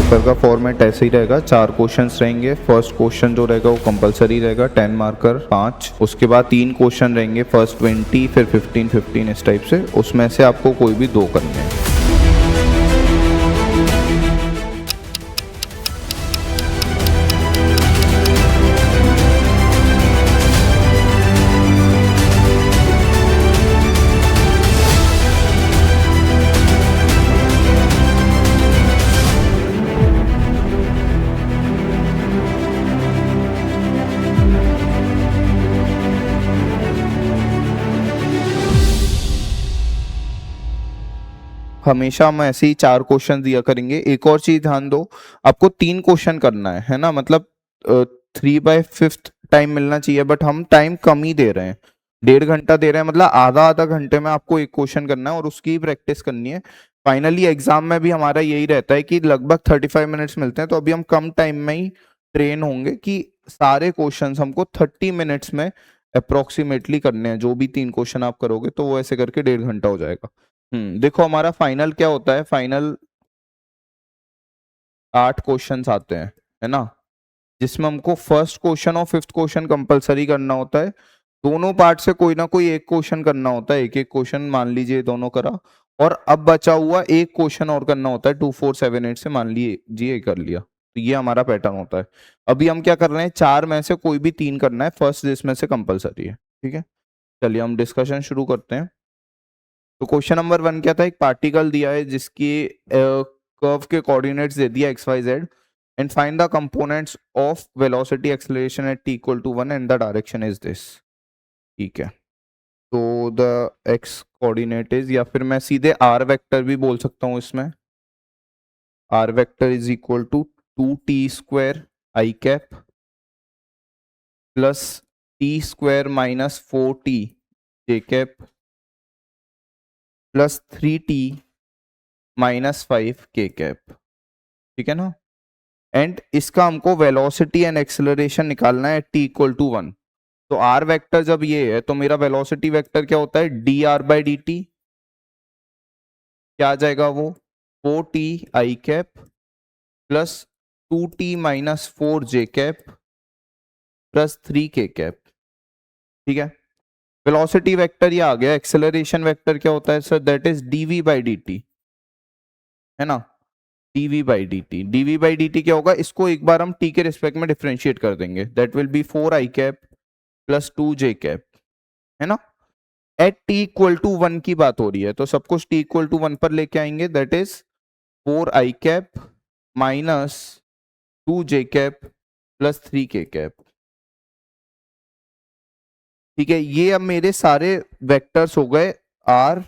Paper का format ऐसे ही रहेगा, 4 क्वेश्चंस रहेंगे। फर्स्ट क्वेश्चन जो रहेगा वो कंपलसरी रहेगा, 10 मार्कर 5। उसके बाद 3 क्वेश्चन रहेंगे, फर्स्ट 20 फिर 15 इस टाइप से। उसमें से आपको कोई भी 2 करने हैं। हमेशा हम ऐसे ही 4 क्वेश्चन दिया करेंगे। एक और चीज ध्यान दो, आपको 3 क्वेश्चन करना है ना, मतलब 3/5 टाइम मिलना चाहिए, बट हम टाइम कम ही दे रहे हैं, 1.5 घंटा दे रहे हैं, मतलब आधा घंटे में आपको एक क्वेश्चन करना है और उसकी प्रैक्टिस करनी है। फाइनली एग्जाम में भी हमारा यही रहता है कि लगभग 35 मिनट्स मिलते हैं, तो अभी हम कम टाइम में ही ट्रेन होंगे कि सारे क्वेश्चन हमको 30 मिनट्स में अप्रोक्सीमेटली करने हैं। जो भी 3 क्वेश्चन आप करोगे तो वो ऐसे करके 1.5 घंटा हो जाएगा। देखो हमारा फाइनल क्या होता है, फाइनल 8 क्वेश्चंस आते हैं, है ना, जिसमें हमको फर्स्ट क्वेश्चन और 5th क्वेश्चन कंपलसरी करना होता है। दोनों पार्ट से कोई ना कोई एक क्वेश्चन करना होता है, एक एक क्वेश्चन मान लीजिए दोनों करा, और अब बचा हुआ एक क्वेश्चन और करना होता है 2 4 7 8 से, मान लीजिए कर लिया, तो ये हमारा पैटर्न होता है। अभी हम क्या कर रहे हैं, 4 में से कोई भी 3 करना है, फर्स्ट जिसमें से कंपलसरी है। ठीक है, चलिए हम डिस्कशन शुरू करते हैं। तो क्वेश्चन नंबर 1 क्या था, एक पार्टिकल दिया है जिसकी कर्व के कोऑर्डिनेट्स दे दिया x y z, and find the components of velocity acceleration at t equal to 1 and the direction is this. ठीक है, तो द एक्स कोऑर्डिनेट इज, या फिर मैं सीधे आर वेक्टर भी बोल सकता हूँ इसमें, r vector is equal to 2t² i cap plus t² minus 4t j cap plus 3t minus 5 k cap. ठीक है ना, एंड इसका हमको वेलोसिटी एंड एक्सेलरेशन निकालना है t इक्वल टू 1। तो r वेक्टर जब ये है तो मेरा वेलोसिटी वेक्टर क्या होता है, dr/dt, क्या आ जाएगा वो 4t आई कैप प्लस 2t माइनस 4 जे कैप प्लस 3 के कैप। ठीक है, वेलोसिटी वेक्टर ये आ गया। एक्सेलरेशन वेक्टर क्या होता है सर, दैट इज dv/dt, है ना, dv/dt क्या होगा, इसको एक बार हम t के रिस्पेक्ट में डिफरेंशिएट कर देंगे, that will B 4 I cap plus 2 J cap, है ना। एट t इक्वल टू 1 की बात हो रही है, तो सब कुछ t इक्वल टू 1 पर लेके आएंगे, that is 4 I cap minus 2 J cap plus 3 के कैप। ठीक है, ये अब मेरे सारे वेक्टर्स हो गए r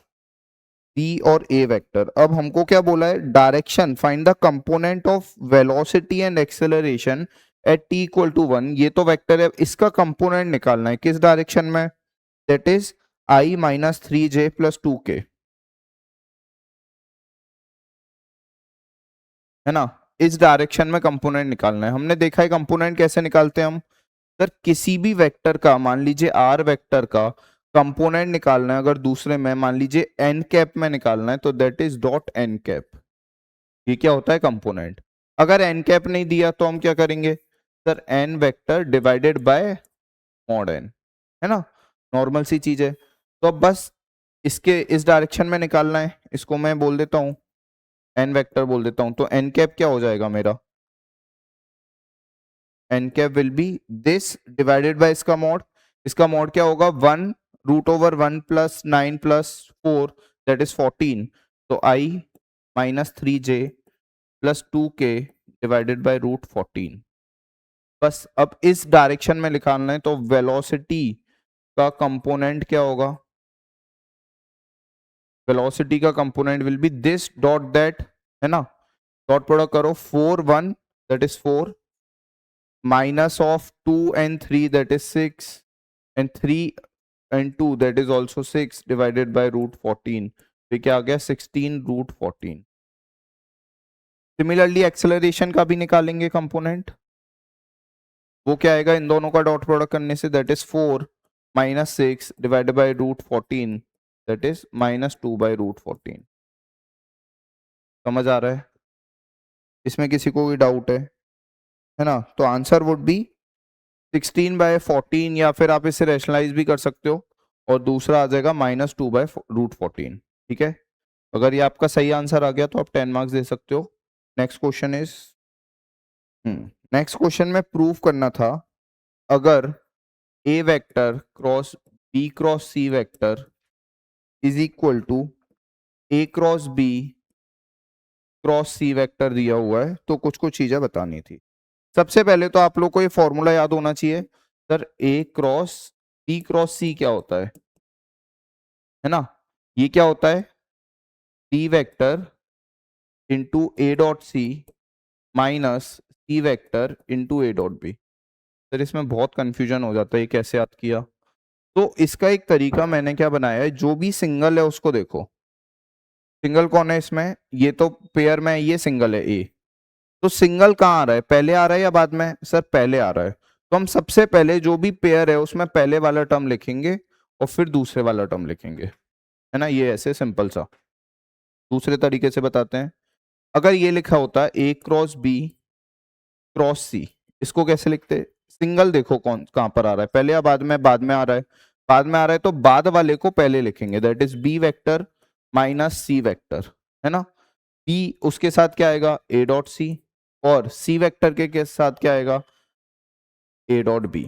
d और a वेक्टर। अब हमको क्या बोला है, direction, find the component of velocity and acceleration at t equal to 1। ये तो वेक्टर है, इसका कंपोनेंट निकालना है किस डायरेक्शन में, that is i minus 3j plus 2k, है ना, इस डायरेक्शन में कंपोनेंट निकालना है। हमने देखा है कंपोनेंट कैसे निकालते हैं हम, सर किसी भी वेक्टर का, मान लीजिए आर वेक्टर का कंपोनेंट निकालना है, अगर दूसरे में मान लीजिए एन कैप में निकालना है, तो that is dot n cap, ये क्या होता है कंपोनेंट। अगर एन कैप नहीं दिया तो हम क्या करेंगे sir, n vector divided by mod n, है ना, नॉर्मल सी चीज है। तो अब बस इसके इस डायरेक्शन में निकालना है, इसको मैं बोल देता हूं एन वेक्टर बोल देता हूं, तो एन कैप क्या हो जाएगा मेरा, n cap will be this divided by इसका मॉड क्या होगा, 1√1 प्लस 9 प्लस 4 दैट इज 14, तो i minus 3j plus 2k divided by √14। बस अब इस डायरेक्शन में निकालना है, तो वेलोसिटी का कंपोनेंट क्या होगा, वेलोसिटी का component will be this dot that, है ना, डॉट प्रोडक्ट करो, 4 1 that is 4 minus of 2 and 3 that is 6 and 3 and 2 that is also 6 divided by √14, तो क्या आ गया 16√14। सिमिलरली एक्सेलरेशन का भी निकालेंगे कंपोनेंट, वो क्या आएगा, इन दोनों का डॉट प्रोडक्ट करने say that is 4 minus 6 divided by √14 that is -2/√14। समझ आ रहा है। इसमें किसी को कोई डाउट है ना? तो आंसर वुड बी 16/14, या फिर आप इसे रैशनलाइज भी कर सकते हो और दूसरा आ जाएगा -2/√14। ठीक है, अगर ये आपका सही आंसर आ गया तो आप 10 मार्क्स दे सकते हो। Next question is, next question में प्रूव करना था, अगर a vector cross b cross c vector is equal to a cross b cross c vector दिया हुआ है तो कुछ कुछ चीजें बतानी थी। सबसे पहले तो आप लोग को ये फॉर्मूला याद होना चाहिए, sir a cross b cross c क्या होता है ना? ये क्या होता है? B vector into a dot c minus c vector into a dot b. Sir इसमें बहुत कंफ्यूजन हो जाता है, ये कैसे याद किया? तो इसका एक तरीका मैंने क्या बनाया है, जो भी सिंगल है उसको देखो। सिंगल कौन है इसमें? ये तो पेयर में ये सिंगल है ए, तो सिंगल कहाँ आ रहा है, पहले आ रहा है या बाद में? सर पहले आ रहा है, तो हम सबसे पहले जो भी पेयर है उसमें पहले वाला टर्म लिखेंगे और फिर दूसरे वाला टर्म लिखेंगे, है ना? ये ऐसे सिंपल सा। दूसरे तरीके से बताते हैं, अगर ये लिखा होता है ए क्रॉस बी क्रॉस सी, इसको कैसे लिखते? सिंगल देखो कौन कहां पर आ रहा है, पहले या बाद में? बाद में आ रहा है, बाद में आ रहा है तो बाद वाले को पहले लिखेंगे, that is b vector minus c vector, है ना? बी उसके साथ क्या आएगा? ए डॉट सी, और सी वेक्टर के साथ क्या आएगा? A dot b.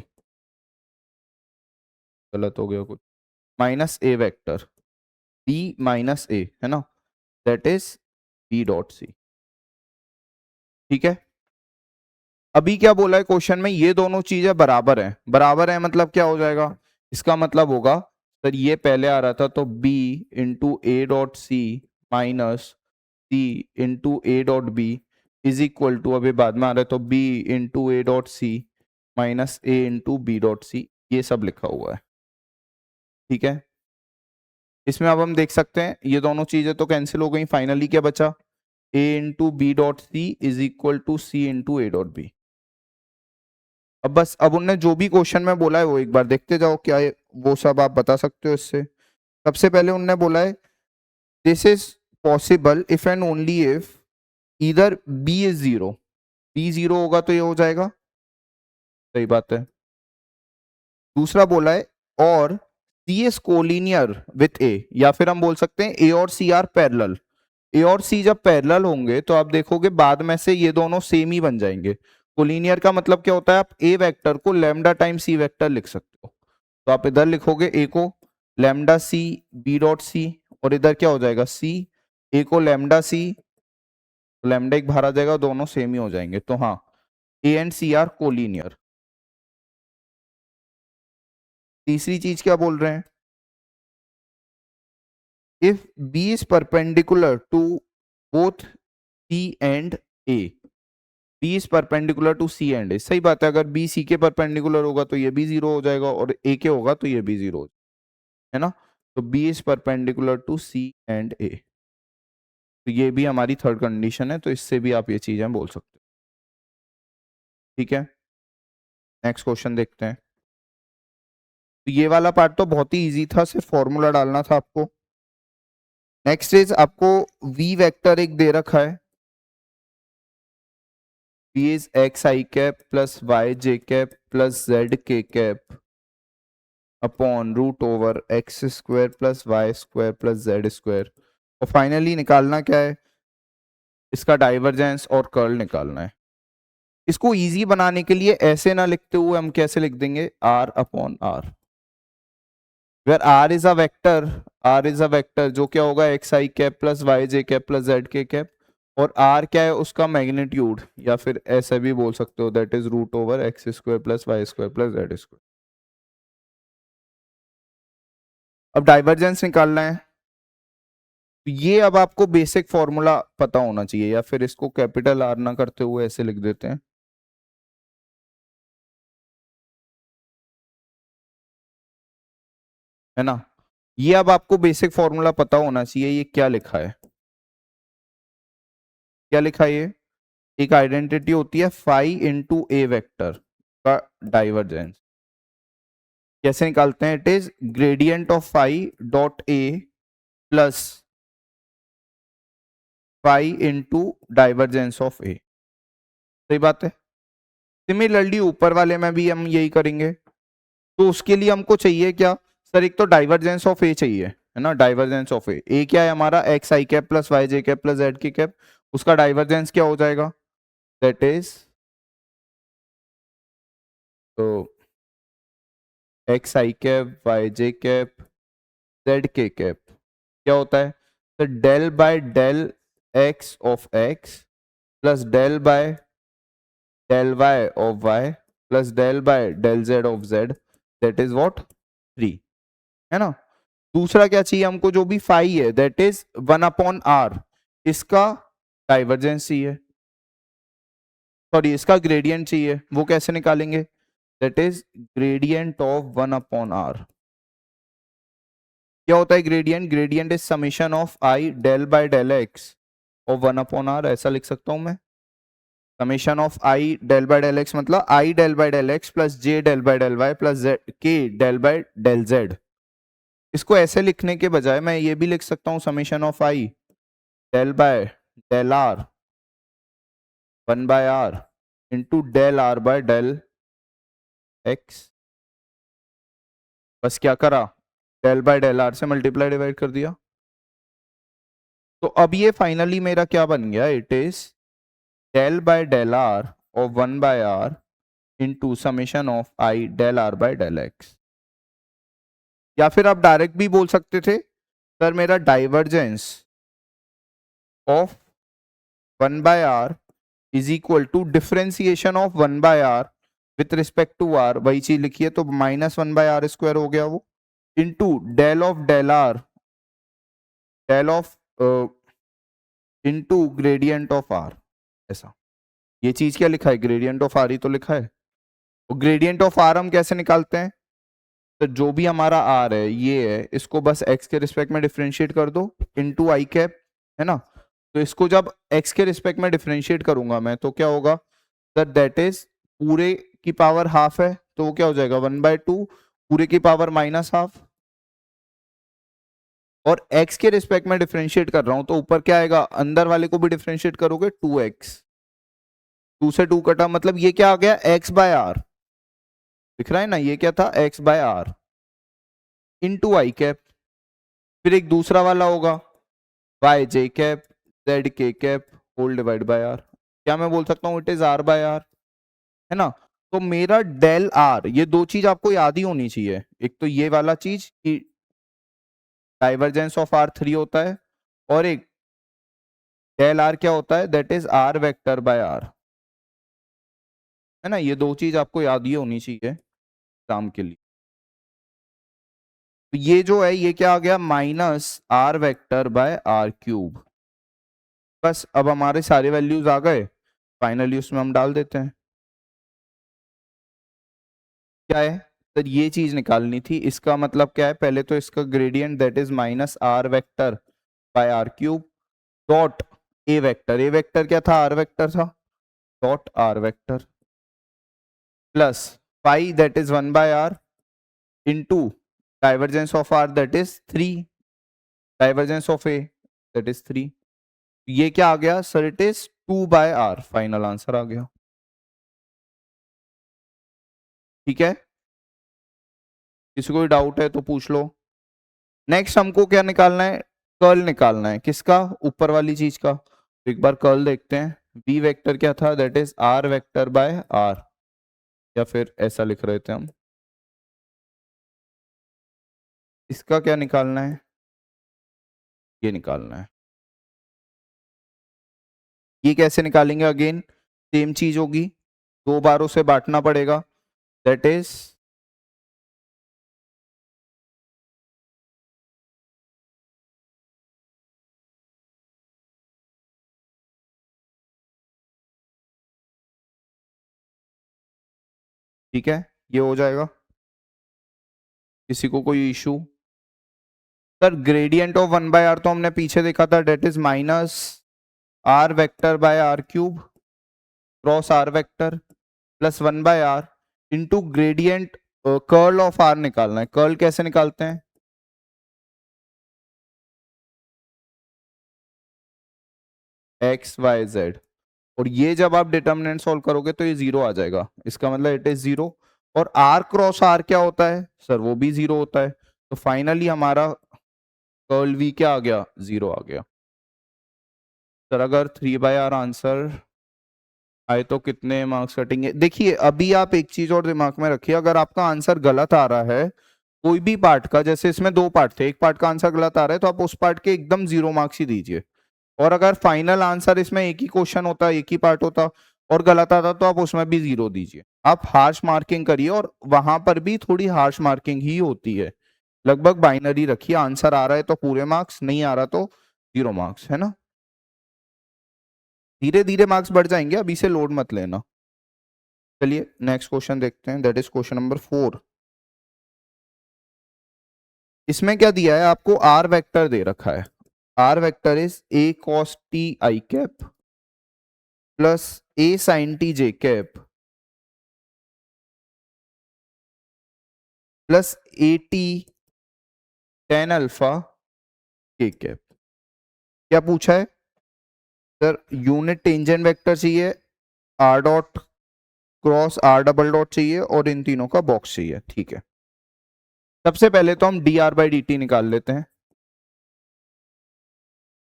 गलत हो गया कुछ, minus a vector b minus a, है ना? That is b dot c. ठीक है, अभी क्या बोला है क्वेश्चन में, ये दोनों चीजें बराबर हैं। बराबर है मतलब क्या हो जाएगा? इसका मतलब होगा सर ये पहले आ रहा था तो b into a dot c minus c into a dot b is equal to, अभी बाद में आ रहा है तो b into a dot c minus a into b dot c, ये सब लिखा हुआ है। ठीक है, इसमें अब हम देख सकते हैं ये दोनों चीजें तो कैंसिल हो गई, फाइनली क्या बचा? a into b dot c is equal to c into a dot b. अब बस, अब उनने जो भी क्वेश्चन में बोला है वो एक बार देखते जाओ, क्या है वो सब आप बता सकते हो इससे। सबसे पहले उनने बोला है this is possible if and only if इधर b is zero, b zero होगा तो ये हो जाएगा, सही बात है। दूसरा बोला है और सी इज कोलिनियर विथ ए, या फिर हम बोल सकते हैं ए और सी आर पैरेलल। ए और सी जब पैरेलल होंगे तो आप देखोगे बाद में से ये दोनों सेम ही बन जाएंगे। कोलिनियर का मतलब क्या होता है? आप ए वेक्टर को लैम्डा टाइम सी वेक्टर लिख सकते हो, तो आप इधर लिखोगे ए को lambda c b dot c, और इधर क्या हो जाएगा? सी, ए को लैम्डा सी, तो लैम्डा एक बाहर आ जाएगा, दोनों सेम ही हो जाएंगे। तो हाँ, a and c are collinear. तीसरी चीज क्या बोल रहे हैं? If b is perpendicular to both c and a, b is perpendicular to c and a, सही बात है, अगर बी सी के परपेंडिकुलर होगा तो ये भी जीरो हो जाएगा, और ए के होगा तो ये भी जीरो हो जाएगा, है ना? तो b is perpendicular to c and a, तो ये भी हमारी थर्ड कंडीशन है, तो इससे भी आप ये चीजें बोल सकते हो। ठीक है, नेक्स्ट क्वेश्चन देखते हैं। तो ये वाला पार्ट तो बहुत ही इजी था, सिर्फ फॉर्मूला डालना था आपको। नेक्स्ट इज, आपको वी वेक्टर एक दे रखा है, v is x i cap plus y j cap plus z k cap upon root over x square plus y square plus z square, और फाइनली निकालना क्या है? इसका डाइवर्जेंस और कर्ल निकालना है। इसको इजी बनाने के लिए ऐसे ना लिखते हुए हम कैसे लिख देंगे? R upon r, where r is a vector, r is a vector जो क्या होगा? X i cap plus y j cap plus z k cap, और आर क्या है? उसका मैग्नीट्यूड, या फिर ऐसे भी बोल सकते हो that is root over x square plus y square plus z square. अब डाइवर्जेंस निकालना है, तो ये अब आपको बेसिक फॉर्मूला पता होना चाहिए, या फिर इसको कैपिटल आर ना करते हुए ऐसे लिख देते हैं, है ना? ये अब आपको बेसिक फॉर्मूला पता होना चाहिए, ये क्या लिखा है? क्या लिखा है ये? एक आइडेंटिटी होती है फाई इंटू ए वेक्टर का डाइवर्जेंस, कैसे निकालते हैं? It is gradient of phi dot a plus phi into divergence of a. सही बात है। सिमिलरली ऊपर वाले में भी हम यही करेंगे। तो उसके लिए हमको चाहिए क्या सर, एक तो डाइवर्जेंस ऑफ ए चाहिए, है ना। डाइवर्जेंस ऑफ ए क्या है हमारा, x i cap plus y j cap plus z k cap. उसका डाइवर्जेंस क्या हो जाएगा, दैट इज तो x i cap y j cap z k cap क्या होता है, तो del by del x of x plus del by del y of y plus del by del z of z, that is what 3, है ना। दूसरा क्या चाहिए हमको, जो भी फाई है दैट इज 1/r, इसका डाइवर्जेंस चाहिए, सॉरी इसका ग्रेडियंट चाहिए। वो कैसे निकालेंगे, that is gradient of 1/r। क्या होता है gradient, gradient is summation of i del by del x और 1/r, ऐसा लिख सकता हूं मैं। Summation of i del by del x मतलब i del by del x plus j del by del y plus z k del by del z. इसको ऐसे लिखने के बजाय मैं ये भी लिख सकता हूँ, summation of i del by del r 1/r into del r by del x. बस क्या करा, डेल बाय डेल आर से मल्टीप्लाई डिवाइड कर दिया। तो अब ये फाइनली मेरा क्या बन गया, it is del by del r और 1/r into summation of i del r by del x. या फिर आप डायरेक्ट भी बोल सकते थे, सर मेरा divergence of 1/r is equal to differentiation of 1/r with respect to r, वही चीज लिखिए तो -1/r स्क्वायर हो गया वो, into del of del r del of into gradient of r. ऐसा ये चीज क्या लिखा है, ग्रेडियंट ऑफ आर ही तो लिखा है। और ग्रेडियंट ऑफ आर हम कैसे निकालते हैं, तो जो भी हमारा आर है ये है, इसको बस एक्स के रिस्पेक्ट में डिफरेंशिएट कर दो इंटू आई कैप, है ना। तो इसको जब एक्स के रिस्पेक्ट में डिफरेंशिएट करूंगा मैं तो क्या होगा, दैट इज पूरे की पावर हाफ है तो वो क्या हो जाएगा 1/2 पूरे की पावर -हाफ। और x के रिस्पेक्ट में डिफरेंशिएट कर रहा हूं तो ऊपर क्या आएगा, अंदर वाले को भी डिफरेंशिएट करोगे 2x, 2 से 2 कटा मतलब ये क्या आ गया x/r, दिख रहा है ना, ये क्या था x/r इंटू आई कैप। फिर एक दूसरा वाला होगा y j cap z k cap whole divide by r. क्या मैं बोल सकता हूँ, इट इज r/r, है ना। तो मेरा डेल आर, ये दो चीज आपको याद ही होनी चाहिए, एक तो ये वाला चीज कि डाइवर्जेंस ऑफ r3 होता है, और एक डेल आर क्या होता है, that is r vector bye r, है ना। ये दो चीज आपको याद ही होनी चाहिए एग्जाम के लिए। तो ये जो है ये क्या आ गया, -r वेक्टर बाय r³। बस अब हमारे सारे वैल्यूज आ गए, फाइनली उसमें हम डाल देते हैं। क्या है सर, ये चीज निकालनी थी, इसका मतलब क्या है, पहले तो इसका gradient that is -r vector by r³ dot a vector, a vector क्या था, r वेक्टर था, dot r vector plus phi that is 1/r into divergence of r that is 3, divergence of a that is 3। ये क्या आ गया sir, it is 2/r, final answer आ गया। ठीक है, किसी को डाउट है तो पूछ लो। नेक्स्ट हमको क्या निकालना है, कर्ल निकालना है, किसका, ऊपर वाली चीज का। तो एक बार कर्ल देखते हैं, v वेक्टर क्या था, that is r vector bye r, या फिर ऐसा लिख रहे थे हम। इसका क्या निकालना है, ये निकालना है। ये कैसे निकालेंगे, अगेन सेम चीज होगी, दो बारों से बांटना पड़ेगा, दैट इज ठीक है, ये हो जाएगा। किसी को कोई issue, sir gradient of 1/r तो हमने पीछे देखा था, that is -r vector by r³ cross r vector plus 1/r into gradient curl of r निकालना है। कर्ल कैसे निकालते हैं, एक्स वाई जेड, और ये जब आप डिटर्मिनेंट सॉल्व करोगे तो ये 0 आ जाएगा, इसका मतलब इट इज 0। और आर क्रॉस आर क्या होता है सर, वो भी 0 होता है। तो फाइनली हमारा कर्ल वी क्या आ गया, 0 आ गया। सर अगर 3/r आंसर आए तो कितने मार्क्स कटेंगे? देखिए अभी आप एक चीज और दिमाग में रखिए, अगर आपका आंसर गलत आ रहा है कोई भी पार्ट का, जैसे इसमें 2 पार्ट थे, एक पार्ट का आंसर गलत आ रहा है तो आप उस पार्ट के एकदम 0 मार्क्स ही दीजिए। और अगर फाइनल आंसर इसमें एक ही क्वेश्चन होता, एक ही पार्ट होता और गलत आता तो आप उसमें भी 0 दीजिए। आप हार्श मार्किंग करिए, और वहां पर भी थोड़ी हार्श मार्किंग ही होती है, लगभग बाइनरी रखिए, आंसर आ रहा है तो पूरे मार्क्स, नहीं आ रहा तो 0 मार्क्स, है ना। धीरे धीरे मार्क्स बढ़ जाएंगे, अभी से लोड मत लेना। चलिए नेक्स्ट क्वेश्चन देखते हैं, दैट इज क्वेश्चन नंबर 4। इसमें क्या दिया है आपको, आर वेक्टर दे रखा है। R vector is a cos t i cap plus a sine t j cap plus a t tan alpha k cap. क्या पूछा है सर, यूनिट टेंजेंट वेक्टर चाहिए, r dot cross r double dot चाहिए, और इन तीनों का बॉक्स चाहिए, ठीक है। सबसे पहले तो हम D r by d T निकाल लेते हैं।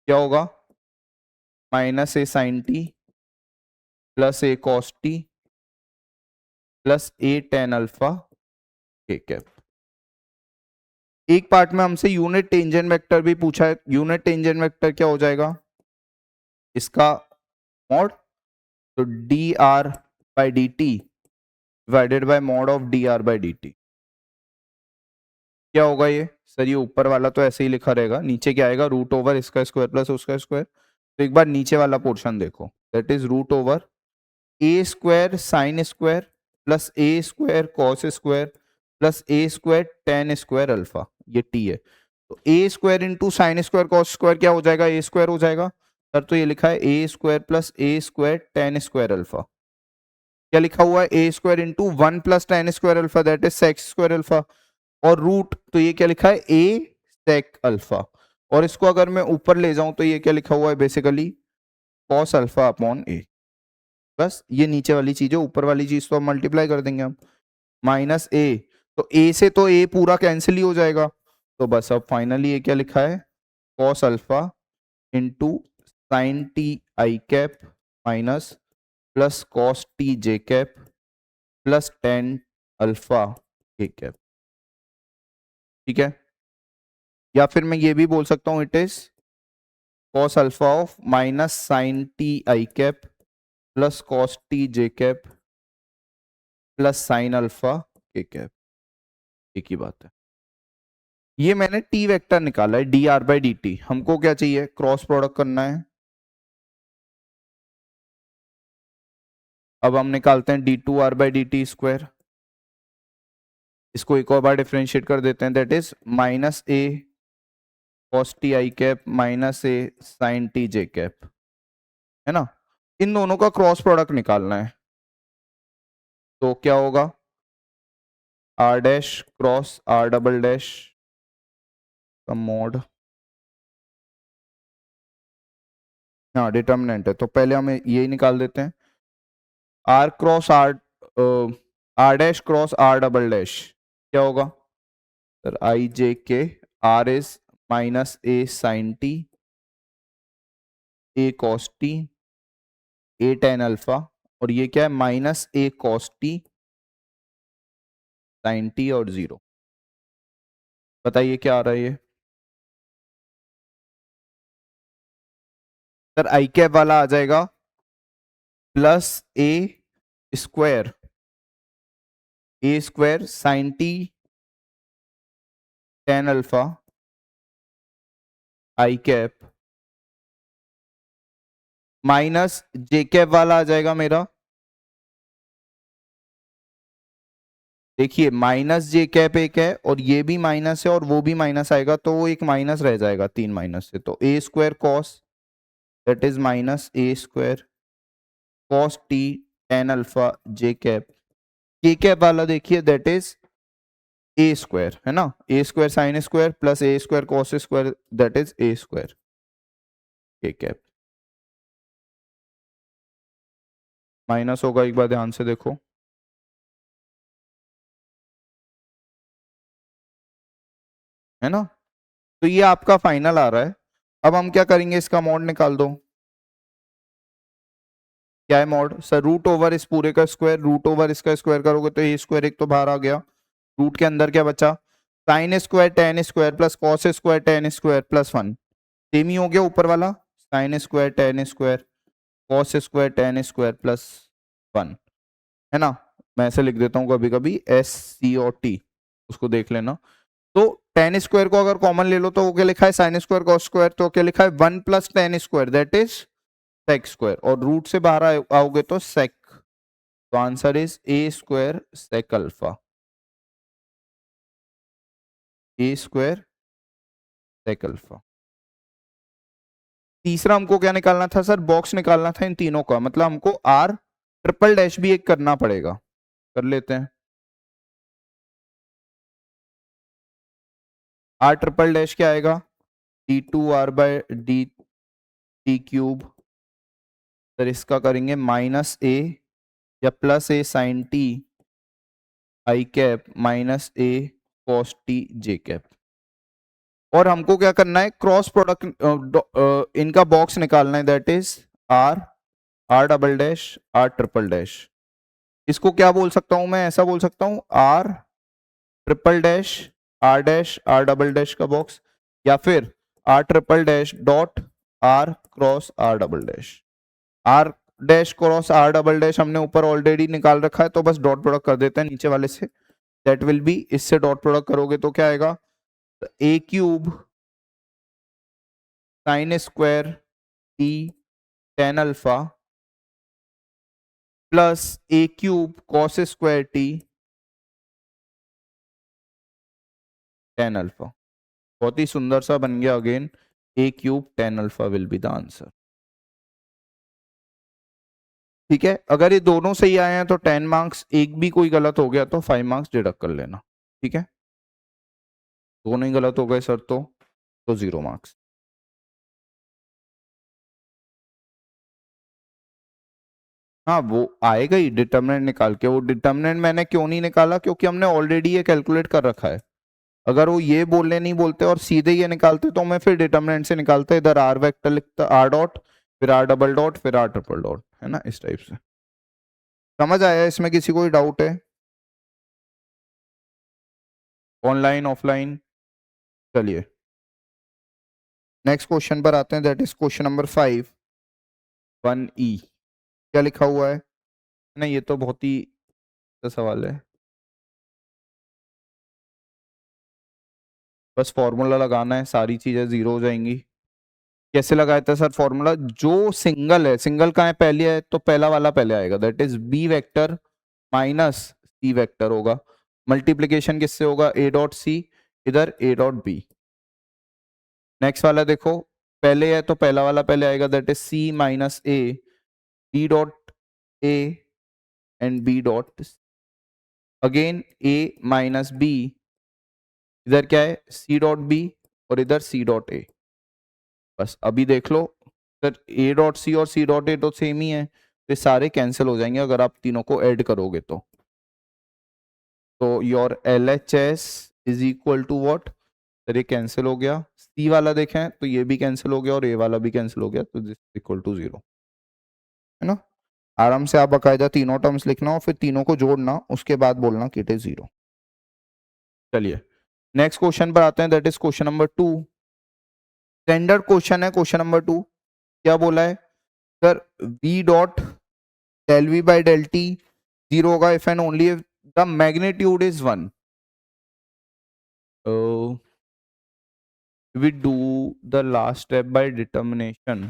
क्या होगा, minus a sine T plus A cos T plus A tan alpha k cap. एक पार्ट में हमसे यूनिट टेंजेंट वेक्टर भी पूछा है, यूनिट टेंजेंट वेक्टर क्या हो जाएगा, इसका मॉड, तो d r by d T divided by mod of D r by d T. क्या होगा ये सर, ये ऊपर वाला तो ऐसे ही लिखा रहेगा, नीचे क्या आएगा, रूट ओवर इसका स्क्वायर प्लस उसका स्क्वायर। तो एक बार नीचे वाला पोर्शन देखो, that is root over a square sine square plus a square cos square plus a square tan square alpha, ये टी है। तो a square into sine square cos square क्या हो जाएगा, ए स्क्वायर हो जाएगा सर। तो ये लिखा है a square plus a square tan square alpha. क्या लिखा हुआ है, a square into 1 plus tan square alpha, that is sec square alpha. और रूट, तो ये क्या लिखा है, ए सेक अल्फा। और इसको अगर मैं ऊपर ले जाऊं तो ये क्या लिखा हुआ है, बेसिकली कॉस अल्फा अपॉन ए। बस ये नीचे वाली चीज है, ऊपर वाली चीज तो मल्टीप्लाई कर देंगे हम, माइनस ए, तो ए से तो ए पूरा कैंसिल ही हो जाएगा। तो बस अब फाइनली ये क्या लिखा है, cos alpha into sine t i cap minus plus cos t j cap plus ten alpha k cap, ठीक है। या फिर मैं ये भी बोल सकता हूं, it is cos alpha of minus sine t i cap plus cos t j cap plus sine alpha k cap, एक ही बात है। ये मैंने टी वेक्टर निकाला है, D r by d T. हमको क्या चाहिए, क्रॉस प्रोडक्ट करना है। अब हम निकालते हैं d two r by d t square. इसको एक और बार डिफ्रेंशिएट कर देते हैं, that is minus a cos t i cap minus a sine t j cap, है ना। इन दोनों का क्रॉस प्रोडक्ट निकालना है, तो क्या होगा, r dash cross r double dash का मॉड, हाँ डिटर्मिनेंट है, तो पहले हम यही निकाल देते हैं, r cross r, r dash cross r double dash क्या होगा sir, i j k, r is minus a sine t a cos t a tan alpha, और ये क्या है, minus a cos t sine t और 0। बताइए क्या आ रहा है ये सर, आई कैप वाला आ जाएगा plus a square sine t tan alpha i cap minus j cap वाला आ जाएगा मेरा, देखिए माइनस जे कैप एक है और ये भी माइनस है और वो भी माइनस आएगा, तो वो एक माइनस रह जाएगा 3 माइनस से, तो a square cos that is minus a square cos t tan alpha j cap, k cap वाला देखिए दैट इज ए स्क्वायर, है ना, a square sine square plus a square cos square that is a square k cap. Minus होगा, एक बार ध्यान से देखो। है ना, तो ये आपका फाइनल आ रहा है। अब हम क्या करेंगे, इसका मॉड निकाल दो। क्या है मॉड सर? रूट ओवर इस पूरे का स्क्वायर, रूट ओवर इसका स्क्वायर करोगे तो ये स्क्वायर एक तो बाहर आ गया। रूट के अंदर क्या बचा? Sine square tan square plus cos square tan square plus one. Same ही हो गया ऊपर वाला, sine square tan square cos square tan square plus one. है ना, मैं ऐसे लिख देता हूँ कभी कभी एस सी और टी, उसको देख लेना। तो टेन स्क्वायर को अगर कॉमन ले लो तो वो क्या लिखा है, साइन स्क्वायर कॉस स्क्वायर, तो क्या लिखा है, one plus tan square that is sec square, और रूट से बाहर आओगे तो सेक। तो answer is a square sec alpha, a square sec alpha. तीसरा हमको क्या निकालना था सर? बॉक्स निकालना था इन तीनों का, मतलब हमको आर ट्रिपल डैश भी एक करना पड़ेगा। कर लेते हैं। आर ट्रिपल डैश क्या आएगा? D two r by d t cube. Sir इसका करेंगे माइनस ए या plus a sine t i cap minus a cos t j cap. और हमको क्या करना है, क्रॉस प्रोडक्ट इनका बॉक्स निकालना है, that is r r double dash r triple dash. इसको क्या बोल सकता हूं मैं? ऐसा बोल सकता हूं r triple dash r double dash का बॉक्स, या फिर r triple dash dot r cross r double dash. R dash cross r double dash हमने ऊपर ऑलरेडी निकाल रखा है, तो बस डॉट प्रोडक्ट कर देते हैं नीचे वाले से। दैट विल बी, इससे डॉट प्रोडक्ट करोगे तो क्या आएगा, a cube sine square t tan alpha plus a cube cos square t tan alpha. बहुत ही सुंदर सा बन गया। Again a cube tan alpha will be the answer. ठीक है, अगर ये दोनों सही आए हैं तो 10 मार्क्स, एक भी कोई गलत हो गया तो 5 मार्क्स डिडक्ट कर लेना। ठीक है, दोनों ही गलत हो गए सर तो 0 मार्क्स। हाँ वो आएगा ही डिटर्मिनेंट निकाल के। वो डिटर्मिनेंट मैंने क्यों नहीं निकाला, क्योंकि हमने ऑलरेडी ये कैलकुलेट कर रखा है। अगर वो ये बोलने नहीं बोलते और सीधे ये निकालते तो मैं फिर डिटर्मिनेंट से निकालता, इधर आर वेक्टर लिखता, आर डॉट फिर आर डबल डॉट फिर आर ट्रिपल डॉट, है ना, इस टाइप से। समझ आया? इसमें किसी कोई डाउट है? Online offline? चलिए नेक्स्ट क्वेश्चन पर आते हैं, that is question number 5 1E। क्या लिखा हुआ है ना, ये तो बहुत ही अच्छा सवाल है। बस फॉर्मूला लगाना है, सारी चीजें जीरो हो जाएंगी। कैसे लगाया था सर फॉर्मूला? जो सिंगल है, सिंगल का है पहले है तो पहला वाला पहले आएगा, that is b vector minus c vector होगा। मल्टीप्लीकेशन किससे होगा? ए डॉट सी, इधर ए डॉट बी। नेक्स्ट वाला देखो, पहले है तो पहला वाला पहले आएगा, that is c minus a, b dot a and b dot again a minus b, इधर क्या है, सी डॉट बी और इधर सी डॉट ए। बस अभी देख लो सर, ए डॉट सी और सी डॉट ए तो सेम ही है, तो ये सारे कैंसिल हो जाएंगे अगर आप तीनों को ऐड करोगे तो your L H S is equal to what? Sir ये कैंसिल हो गया, सी वाला देखें तो ये भी कैंसिल हो गया और ए वाला भी कैंसिल हो गया, तो दिस इक्वल टू 0, है ना। आराम से आप बाकायदा तीनों टर्म्स लिखना और फिर तीनों को जोड़ना, उसके बाद बोलना कि इट इज 0। चलिए नेक्स्ट क्वेश्चन पर आते हैं, that is question number 2। Standard question है क्वेश्चन नंबर 2। क्या बोला है sir? v dot del v by del t 0 होगा if and only if the magnitude is 1। we do the last step by determination,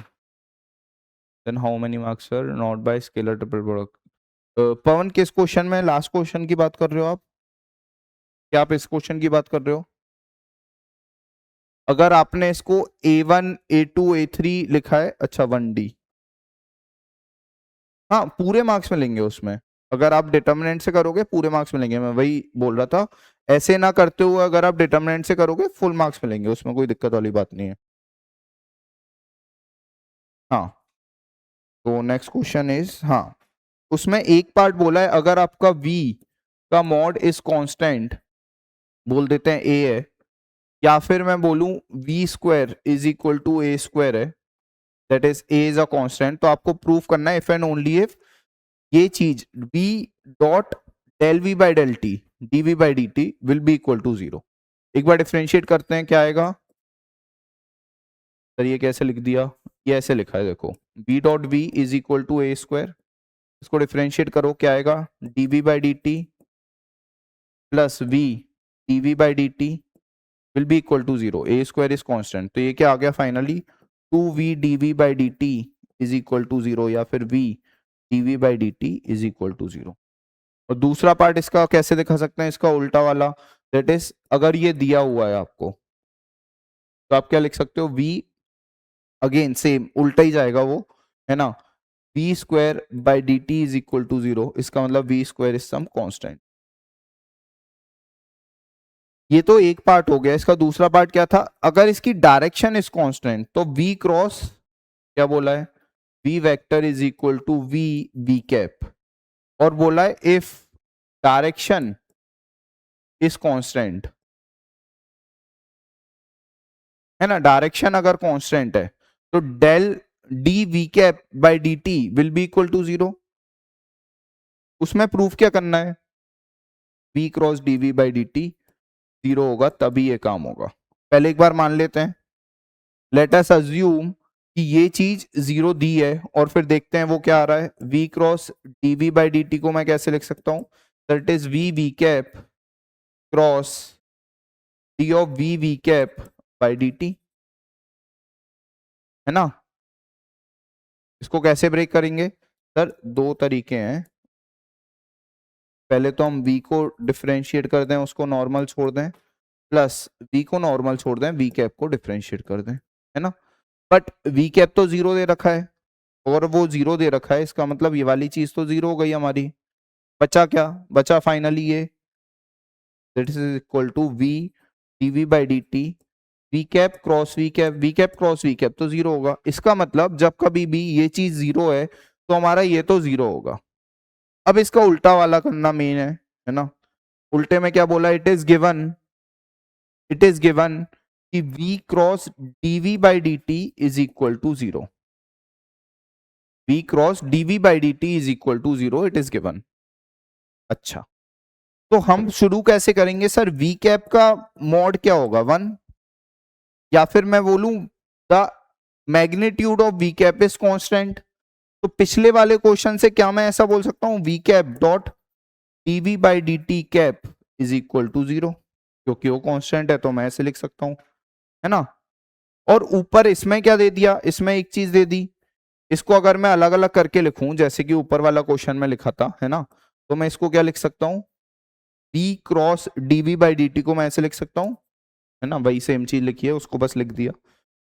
then how many marks are not by scalar triple product? पवन किस question में, last question की बात कर रहे हो आप? क्या आप इस क्वेश्चन की बात कर रहे हो? अगर आपने इसको A1 A2 A3 लिखा है, अच्छा 1D, हाँ पूरे मार्क्स मिलेंगे उसमें। अगर आप डिटर्मिनेंट से करोगे पूरे मार्क्स मिलेंगे, मैं वही बोल रहा था। ऐसे ना करते हुए अगर आप डिटर्मिनेंट से करोगे फुल मार्क्स मिलेंगे, उसमें कोई दिक्कत वाली बात नहीं है। हाँ तो नेक्स्ट क्वेश्चन इज, हाँ उसमें एक पार्ट बोला है अगर आपका v का मॉड इज कांस्टेंट, बोल देते हैं a है, या फिर मैं बोलूं v square is equal to a square है, that is a is a constant, तो आपको प्रूव करना है इफ एंड ओनली इफ ये चीज v dot del v by del t dv by dt will be equal to 0। एक बार differentiate करते हैं, क्या आएगा सर? ये कैसे लिख दिया? ये ऐसे लिखा है देखो, v dot v is equal to a square, इसको डिफरेंशिएट करो, क्या आएगा? dv by dt plus v dv by dt will be equal to 0, a square is constant, तो ये क्या आ गया finally? 2v dv by dt is equal to 0, या फिर v dv by dt is equal to 0। और दूसरा part इसका कैसे दिखा सकते हैं, इसका उल्टा वाला, दैट इज अगर ये दिया हुआ है आपको, तो आप क्या लिख सकते हो? v अगेन सेम उल्टा ही जाएगा वो, है ना, v square by d t is equal to 0, इसका मतलब v square is some constant. ये तो एक पार्ट हो गया, इसका दूसरा पार्ट क्या था? अगर इसकी डायरेक्शन इज कांस्टेंट तो v क्रॉस क्या बोला है? v vector is equal to v v cap, और बोला है इफ डायरेक्शन इज कांस्टेंट, है ना, डायरेक्शन अगर कांस्टेंट है तो del d v cap by d t will be equal to 0। उसमें प्रूफ क्या करना है? v cross d v by d t 0 होगा तभी ये काम होगा। पहले एक बार मान लेते हैं, लेट अस अज्यूम कि ये चीज 0 दी है, और फिर देखते हैं वो क्या आ रहा है। v cross d v by d t को मैं कैसे लिख सकता हूं? That is v v cap cross d of v v cap by d t, है ना। इसको कैसे ब्रेक करेंगे सर? दो तरीके हैं, पहले तो हम v को डिफरेंशिएट कर दें, उसको नॉर्मल छोड़ दें, प्लस v को नॉर्मल छोड़ दें, v कैप को डिफरेंशिएट कर दें, है ना। बट v कैप तो 0 दे रखा है, और वो 0 दे रखा है, इसका मतलब ये वाली चीज तो 0 हो गई हमारी। बचा क्या? बचा फाइनली ये, that is equal to v dv by dt, v cap cross v cap, v cap cross v cap तो 0 होगा। इसका मतलब जब कभी भी ये चीज 0 है तो हमारा ये तो 0 होगा। अब इसका उल्टा वाला करना मेन है ना। उल्टे में क्या बोला? इट इज गिवन कि v cross dv by dt is equal to 0, v cross dv by dt is equal to 0, it is given. अच्छा, तो हम शुरू कैसे करेंगे सर? v कैप का मॉड क्या होगा? 1, या फिर मैं बोलूं the magnitude of v cap is constant. तो पिछले वाले क्वेश्चन से क्या मैं ऐसा बोल सकता हूं? v cap dot dv by dt cap is equal to 0, क्योंकि वो कांस्टेंट है तो मैं ऐसे लिख सकता हूं, है ना। और ऊपर इसमें क्या दे दिया? इसमें एक चीज दे दी, इसको अगर मैं अलग अलग करके लिखूं, जैसे कि ऊपर वाला क्वेश्चन में लिखा था, है ना, तो मैं इसको क्या लिख सकता हूं? v cross dv by dt को मैं ऐसे लिख सकता हूं, है ना, वही सेम चीज लिखी है, उसको बस लिख दिया।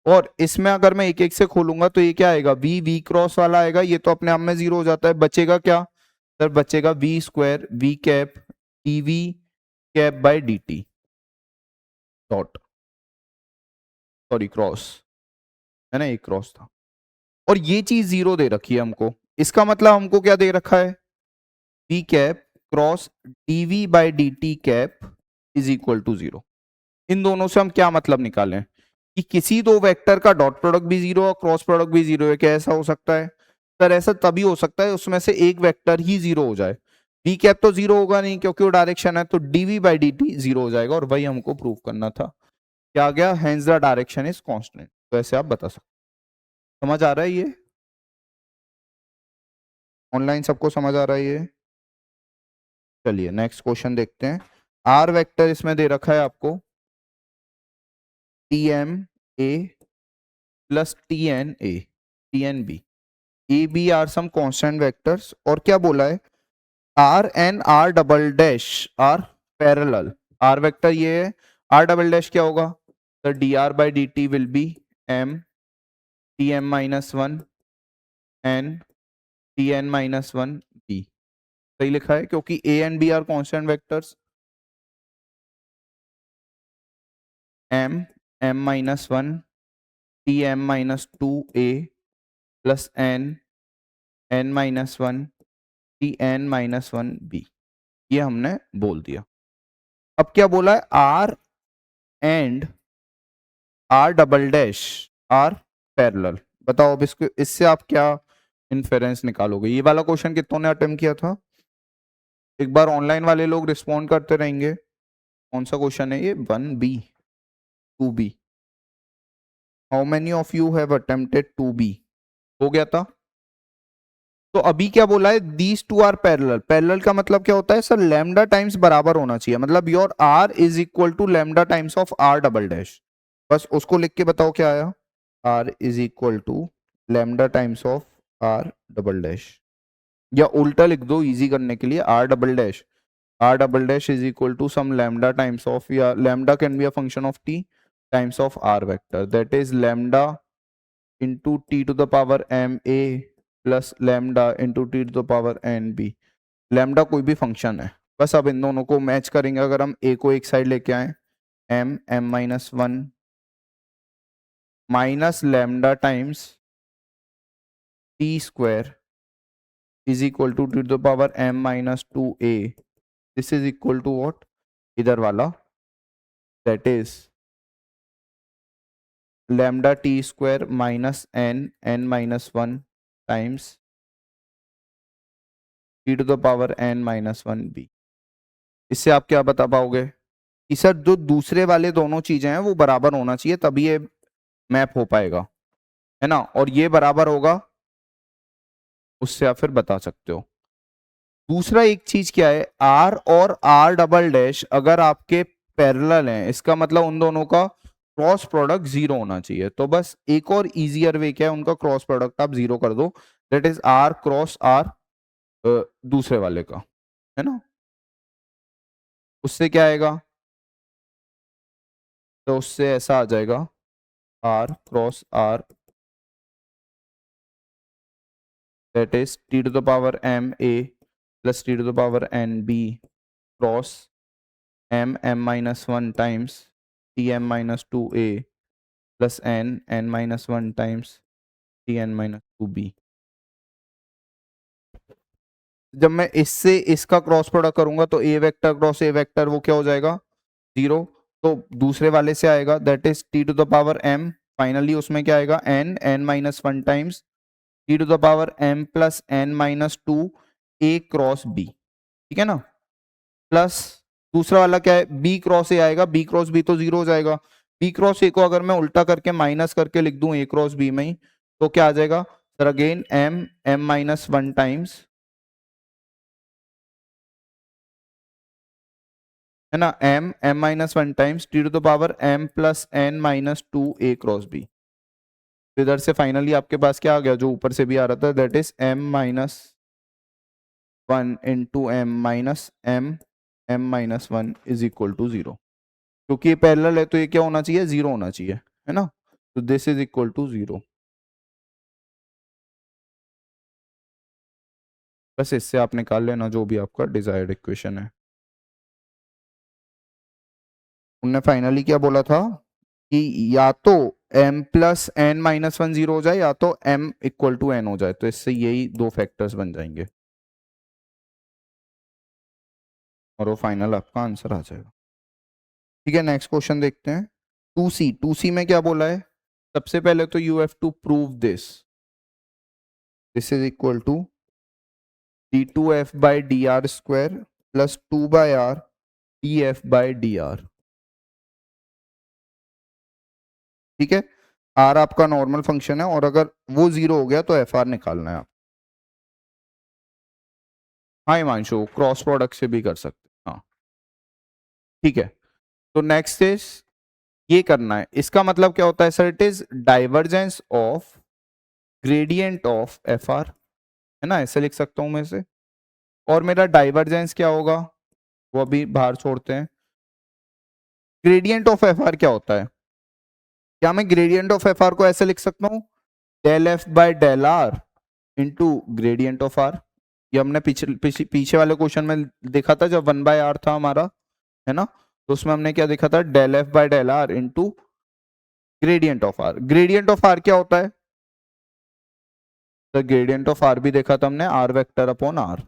और इसमें अगर मैं एक एक से खोलूंगा तो ये क्या आएगा? v क्रॉस वाला आएगा, ये तो अपने आप में 0 हो जाता है। बचेगा क्या सर? बचेगा v square v cap dv cap by dt dot, sorry cross, है ना, एक क्रॉस था, और ये चीज 0 दे रखी है हमको। इसका मतलब हमको क्या दे रखा है? v cap cross dv by dt cap is equal to 0। इन दोनों से हम क्या मतलब निकालें? कि किसी दो वेक्टर का डॉट प्रोडक्ट भी 0 और क्रॉस प्रोडक्ट भी 0 है। क्या ऐसा हो सकता है सर? ऐसा तभी हो सकता है उसमें से एक वेक्टर ही 0 हो जाए। v कैप तो 0 होगा नहीं क्योंकि वो डायरेक्शन है, तो dv बाई dt 0 हो जाएगा, और वही हमको प्रूव करना था। क्या आ गया? Hence the direction is constant. तो ऐसे आप बता सकते। समझ आ रहा है ये? ऑनलाइन सबको समझ आ रहा है ये? चलिए नेक्स्ट क्वेश्चन देखते हैं। आर वेक्टर इसमें दे रखा है आपको, t m a plus t n a, t n b, a b are some constant vectors, और क्या बोला है? R and r double dash are parallel. R vector ये है, आर डबल डैश क्या होगा? तो d r by d t will be m t m minus one n t n minus one b. सही लिखा है क्योंकि a and b are constant vectors. M m minus one t m minus two a plus n n minus one t n minus one b, ये हमने बोल दिया। अब क्या बोला है, r and r double dash are parallel. बताओ अब इसको, इससे आप क्या इन्फेरेंस निकालोगे? ये वाला क्वेश्चन कितनों ने अटेम्प्ट किया था? एक बार ऑनलाइन वाले लोग रिस्पॉन्ड करते रहेंगे। कौन सा क्वेश्चन है ये? 1B 2B। How many of you have attempted 2B? हो गया था। तो अभी क्या बोला है, these two are parallel. Parallel का मतलब क्या होता है सर? लैम्डा टाइम्स बराबर होना चाहिए, मतलब your r is equal to lambda times of r double dash. बस उसको लिख के बताओ क्या आया। R is equal to lambda times of r double dash, या उल्टा लिख दो इजी करने के लिए, r double dash is equal to some lambda times of, या lambda can be a function of t times of r vector, that is lambda into t to the power m a plus lambda into t to the power n b. Lambda कोई भी function है, बस अब इन दोनों को match करेंगे। अगर हम ए को एक साइड लेके आए, m m minus one minus lambda times t square is equal to t to the power m minus two a, this is equal to what, इधर वाला, that is lambda t square minus n n minus one times t to the power n minus one b. इससे आप क्या बता पाओगे कि sir जो दूसरे वाले दोनों चीजें हैं वो बराबर होना चाहिए, तभी ये मैप हो पाएगा, है ना? और ये बराबर होगा, उससे आप फिर बता सकते हो। दूसरा एक चीज क्या है, आर और आर डबल डैश अगर आपके पैरेलल हैं, इसका मतलब उन दोनों का क्रॉस प्रोडक्ट जीरो होना चाहिए। तो बस एक और इजियर वे क्या है, उनका क्रॉस प्रोडक्ट आप जीरो कर दो, that is r cross r दूसरे वाले का, है ना? उससे क्या आएगा, तो उससे ऐसा आ जाएगा, r cross r that is t to the power m a plus t to the power n b cross m m minus one times t m minus two a plus n n minus one times t n minus two b. जब मैं इससे इसका cross product करूंगा तो a vector cross a vector वो क्या हो जाएगा, जीरो। तो दूसरे वाले से आएगा, that is t to the power m, finally उसमें क्या आएगा, n n minus one times t to the power m plus n minus two a cross b, ठीक है ना? प्लस दूसरा वाला क्या है, बी क्रॉस ए आएगा, बी क्रॉस बी तो जीरो हो जाएगा। बी क्रॉस ए को अगर मैं उल्टा करके माइनस करके लिख दूं ए क्रॉस बी में ही, तो क्या आ जाएगा sir, again m m minus one times, है ना, m m minus one times t to the power m plus n minus two a cross b. इधर से फाइनली आपके पास क्या आ गया, जो ऊपर से भी आ रहा था, that is m minus one into m minus m m minus one is equal to zero. क्योंकि ये पैरेलल है तो ये क्या होना चाहिए, जीरो होना चाहिए, है ना? तो this is equal to zero. बस इससे आप निकाल लेना जो भी आपका डिजायर्ड इक्वेशन है। उनने फाइनली क्या बोला था कि या तो m plus n minus one zero हो जाए, या तो m इक्वल टू एन हो जाए, तो इससे यही दो फैक्टर्स बन जाएंगे और वो फाइनल आपका आंसर आ जाएगा। ठीक है, नेक्स्ट क्वेश्चन देखते हैं। 2C में क्या बोला है, सबसे पहले तो you have to prove this, this is equal to d2f by d r square plus two by r d f by d r. ठीक है, आर आपका नॉर्मल फंक्शन है और अगर वो जीरो हो गया तो एफ आर निकालना है आप। हाँ हिमांशु, क्रॉस प्रोडक्ट से भी कर सकते हैं, हाँ ठीक है। तो नेक्स्ट इज ये करना है, इसका मतलब क्या होता है sir, it is divergence of gradient of f are, है ना, ऐसे लिख सकता हूं मैं इसे। और मेरा डाइवर्जेंस क्या होगा वो अभी बाहर छोड़ते हैं। ग्रेडियंट ऑफ एफ आर क्या होता है, क्या मैं ग्रेडियंट ऑफ एफ आर को ऐसे लिख सकता हूँ, del f by del r into gradient of r. ये हमने पीछे वाले क्वेश्चन में देखा था जब वन बाय आर था हमारा, है ना? तो उसमें हमने क्या देखा था, del f by del r into gradient of r. Gradient of r क्या होता है, तो ग्रेडियंट ऑफ आर भी देखा था हमने, आर वेक्टर अपॉन आर,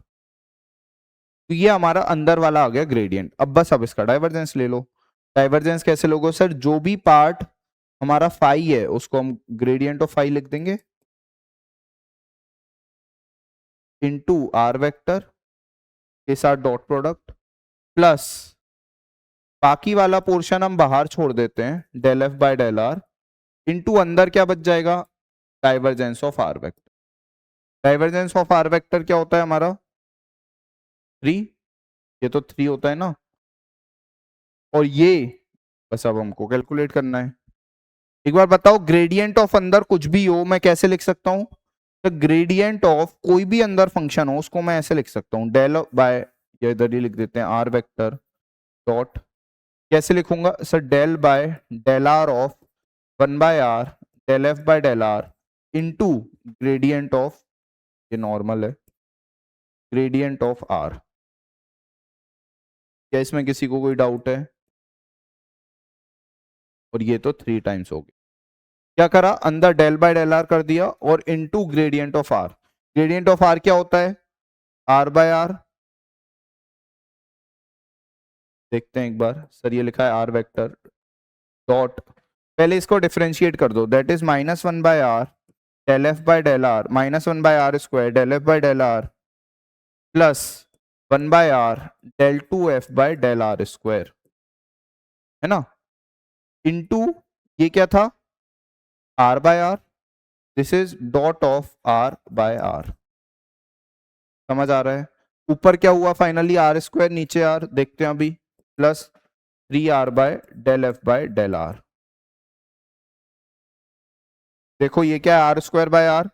तो ये हमारा अंदर वाला आ गया ग्रेडियंट। अब बस अब इसका डाइवर्जेंस ले लो। डाइवर्जेंस कैसे लोगे सर? जो भी पार्ट हमारा फाई है उसको हम ग्रेडियंट ऑफ फाई लिख देंगे इनटू आर वेक्टर के साथ डॉट प्रोडक्ट प्लस बाकी वाला पोर्शन हम बाहर छोड़ देते हैं del f by del r into अंदर क्या बच जाएगा? Divergence of r vector. Divergence of r vector क्या होता है हमारा? 3। ये तो 3 होता है ना। और ये बस अब हमको कैलकुलेट करना है। एक बार बताओ, ग्रेडियंट ऑफ अंदर कुछ भी हो मैं कैसे लिख सकता हूं? तो ग्रेडियंट ऑफ कोई भी अंदर फंक्शन हो उसको मैं ऐसे लिख सकता हूं, डेल बाय, या इधर ही लिख देते हैं आर वेक्टर डॉट, कैसे लिखूंगा sir? Del by del r of 1/r del f by del r into gradient of, ये नॉर्मल है, ग्रेडियंट ऑफ आर। क्या इसमें किसी को कोई डाउट है? और ये तो 3 टाइम्स हो गया। क्या करा? अंदर डेल बाय डेल आर कर दिया और into gradient of r. Gradient of r क्या होता है? R by r. देखते हैं एक बार सर, ये लिखा है आर वेक्टर डॉट, पहले इसको डिफरेंशिएट कर दो, that is -1/r del f by del r -1/r square del f by del r plus 1/r del 2f by del r square, है ना, इनटू ये क्या था? r by r, this is dot of r by r. समझ आ रहा है? ऊपर क्या हुआ फाइनली? आर स्क्वायर, नीचे आर, देखते हैं अभी, plus 3r by del f by del r. देखो ये क्या है? आर स्क्वायर बाय आर,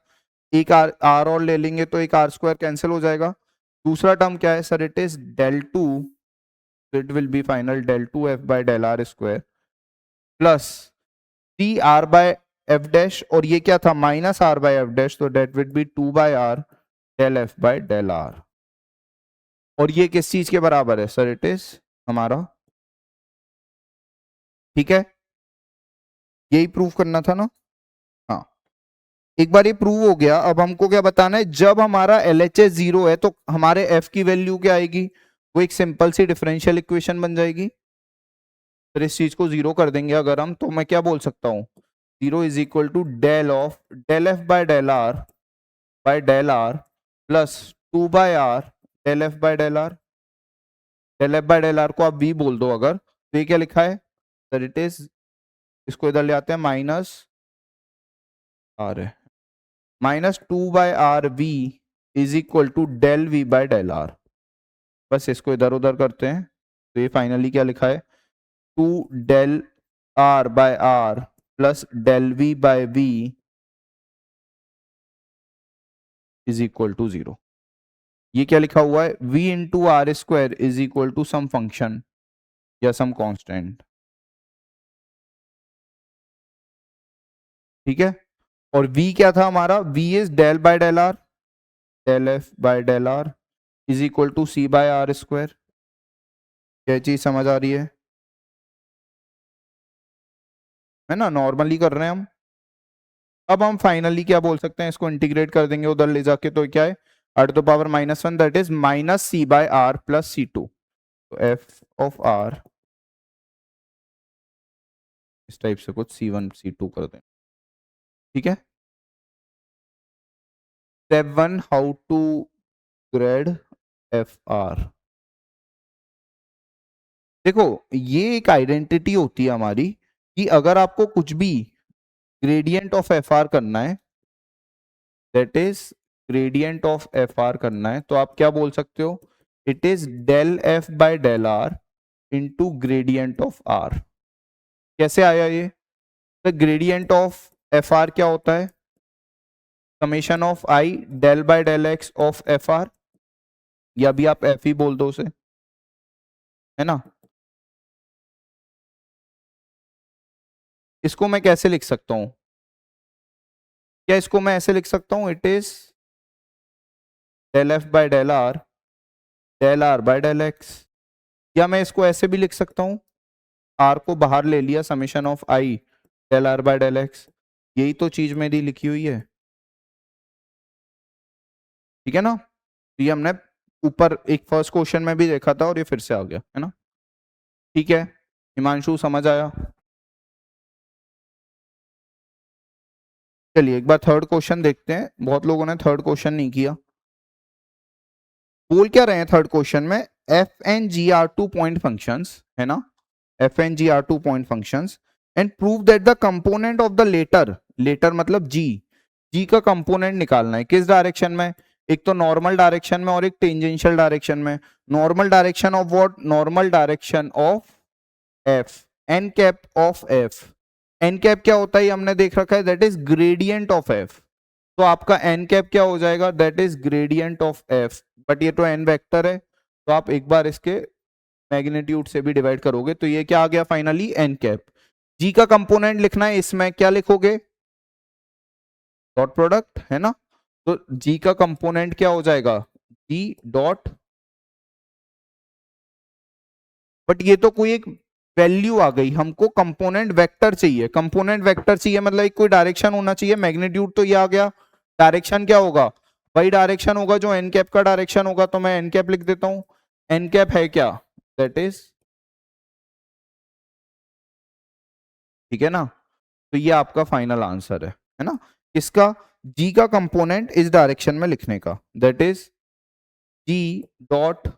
एक आर और ले लेंगे तो एक आर स्क्वायर कैंसिल हो जाएगा। दूसरा टर्म क्या है sir? It is del 2, it will be final del 2f by del r square plus 3r by f dash, और ये क्या था? -r बाय एफ डैश, तो that will be 2/r del f by del r. और ये किस चीज के बराबर है सर? इट इज हमारा, ठीक है, यही प्रूव करना था ना। हाँ, एक बार ये प्रूव हो गया, अब हमको क्या बताना है? जब हमारा LHS 0 है तो हमारे f की वैल्यू क्या आएगी? वो एक सिंपल सी डिफरेंशियल इक्वेशन बन जाएगी। फिर इस चीज को 0 कर देंगे अगर हम, तो मैं क्या बोल सकता हूँ? 0 is equal to del of del f by del r plus 2/r del f by del r. Del f by del r को आप v बोल दो अगर, तो ये क्या लिखा है सर? इट इज, इसको इधर ले आते हैं, माइनस आर है, -2/r v is equal to del v by del r. बस इसको इधर उधर करते हैं, तो ये फाइनली क्या लिखा है? 2 del r by r plus del v by v is equal to 0। ये क्या लिखा हुआ है? v into r square is equal to some function या सम कांस्टेंट, ठीक है। और v क्या था हमारा? v is del by del r, del f by del r is equal to c by r square. क्या चीज समझ आ रही है ना? नॉर्मली कर रहे हैं हम। अब हम फाइनली क्या बोल सकते हैं? इसको इंटीग्रेट कर देंगे उधर ले जाके, तो क्या है? r⁻⁻1 that is -c by r plus c2, तो f ऑफ r इस टाइप से कुछ c1 c2 कर दें, ठीक है। Step 1, how to grad f r. देखो ये एक आइडेंटिटी होती है हमारी कि अगर आपको कुछ भी ग्रेडियंट ऑफ एफ आर करना है, that is gradient of f r करना है, तो आप क्या बोल सकते हो? It is del f by del r into gradient of r. कैसे आया ये? तो ग्रेडियंट ऑफ एफ आर क्या होता है? Summation of i del by del x of f r, या भी आप एफ ही बोल दो उसे, है ना। इसको मैं कैसे लिख सकता हूं? क्या इसको मैं ऐसे लिख सकता हूं? It is del f by del r by del x, या मैं इसको ऐसे भी लिख सकता हूं, आर को बाहर ले लिया, summation of i del r by del x. यही तो चीज मेरी लिखी हुई है, ठीक है ना। तो ये हमने ऊपर एक फर्स्ट क्वेश्चन में भी देखा था और ये फिर से आ गया है ना। ठीक है, हिमांशु समझ आया? चलिए एक बार थर्ड क्वेश्चन देखते हैं, बहुत लोगों ने थर्ड क्वेश्चन नहीं किया। बोल क्या रहे हैं थर्ड क्वेश्चन में, f and g are two point functions है ना, f and g are two point functions and prove that the component of the latter, latter मतलब जी, जी का कंपोनेंट निकालना है किस डायरेक्शन में, एक तो नॉर्मल डायरेक्शन में और एक टेंजेंशियल डायरेक्शन में। Normal direction of what, normal direction of f, n cap of f. N cap क्या होता है ये हमने देख रखा है, that is gradient of f. तो आपका एन कैप क्या हो जाएगा, that is gradient of f. But ये तो एन वेक्टर है, तो आप एक बार इसके मैग्नीट्यूड से भी डिवाइड करोगे तो ये क्या आ गया फाइनली, एन कैप। जी का कंपोनेंट लिखना है, इसमें क्या लिखोगे, डॉट प्रोडक्ट है ना। तो जी का कंपोनेंट क्या हो जाएगा, जी डॉट, बट ये तो कोई एक वैल्यू आ गई, हमको कंपोनेंट वेक्टर चाहिए, कंपोनेंट वेक्टर चाहिए मतलब एक कोई डायरेक्शन होना चाहिए, मैग्नीट्यूड तो ये आ गया, डायरेक्शन क्या होगा, वही डायरेक्शन होगा जो एन कैप का डायरेक्शन होगा, तो मैं एन कैप लिख देता हूं। एन कैप है क्या, दैट इज, ठीक है ना। तो ये आपका फाइनल आंसर है ना, किसका, जी का कंपोनेंट इस डायरेक्शन में लिखने का, that is g dot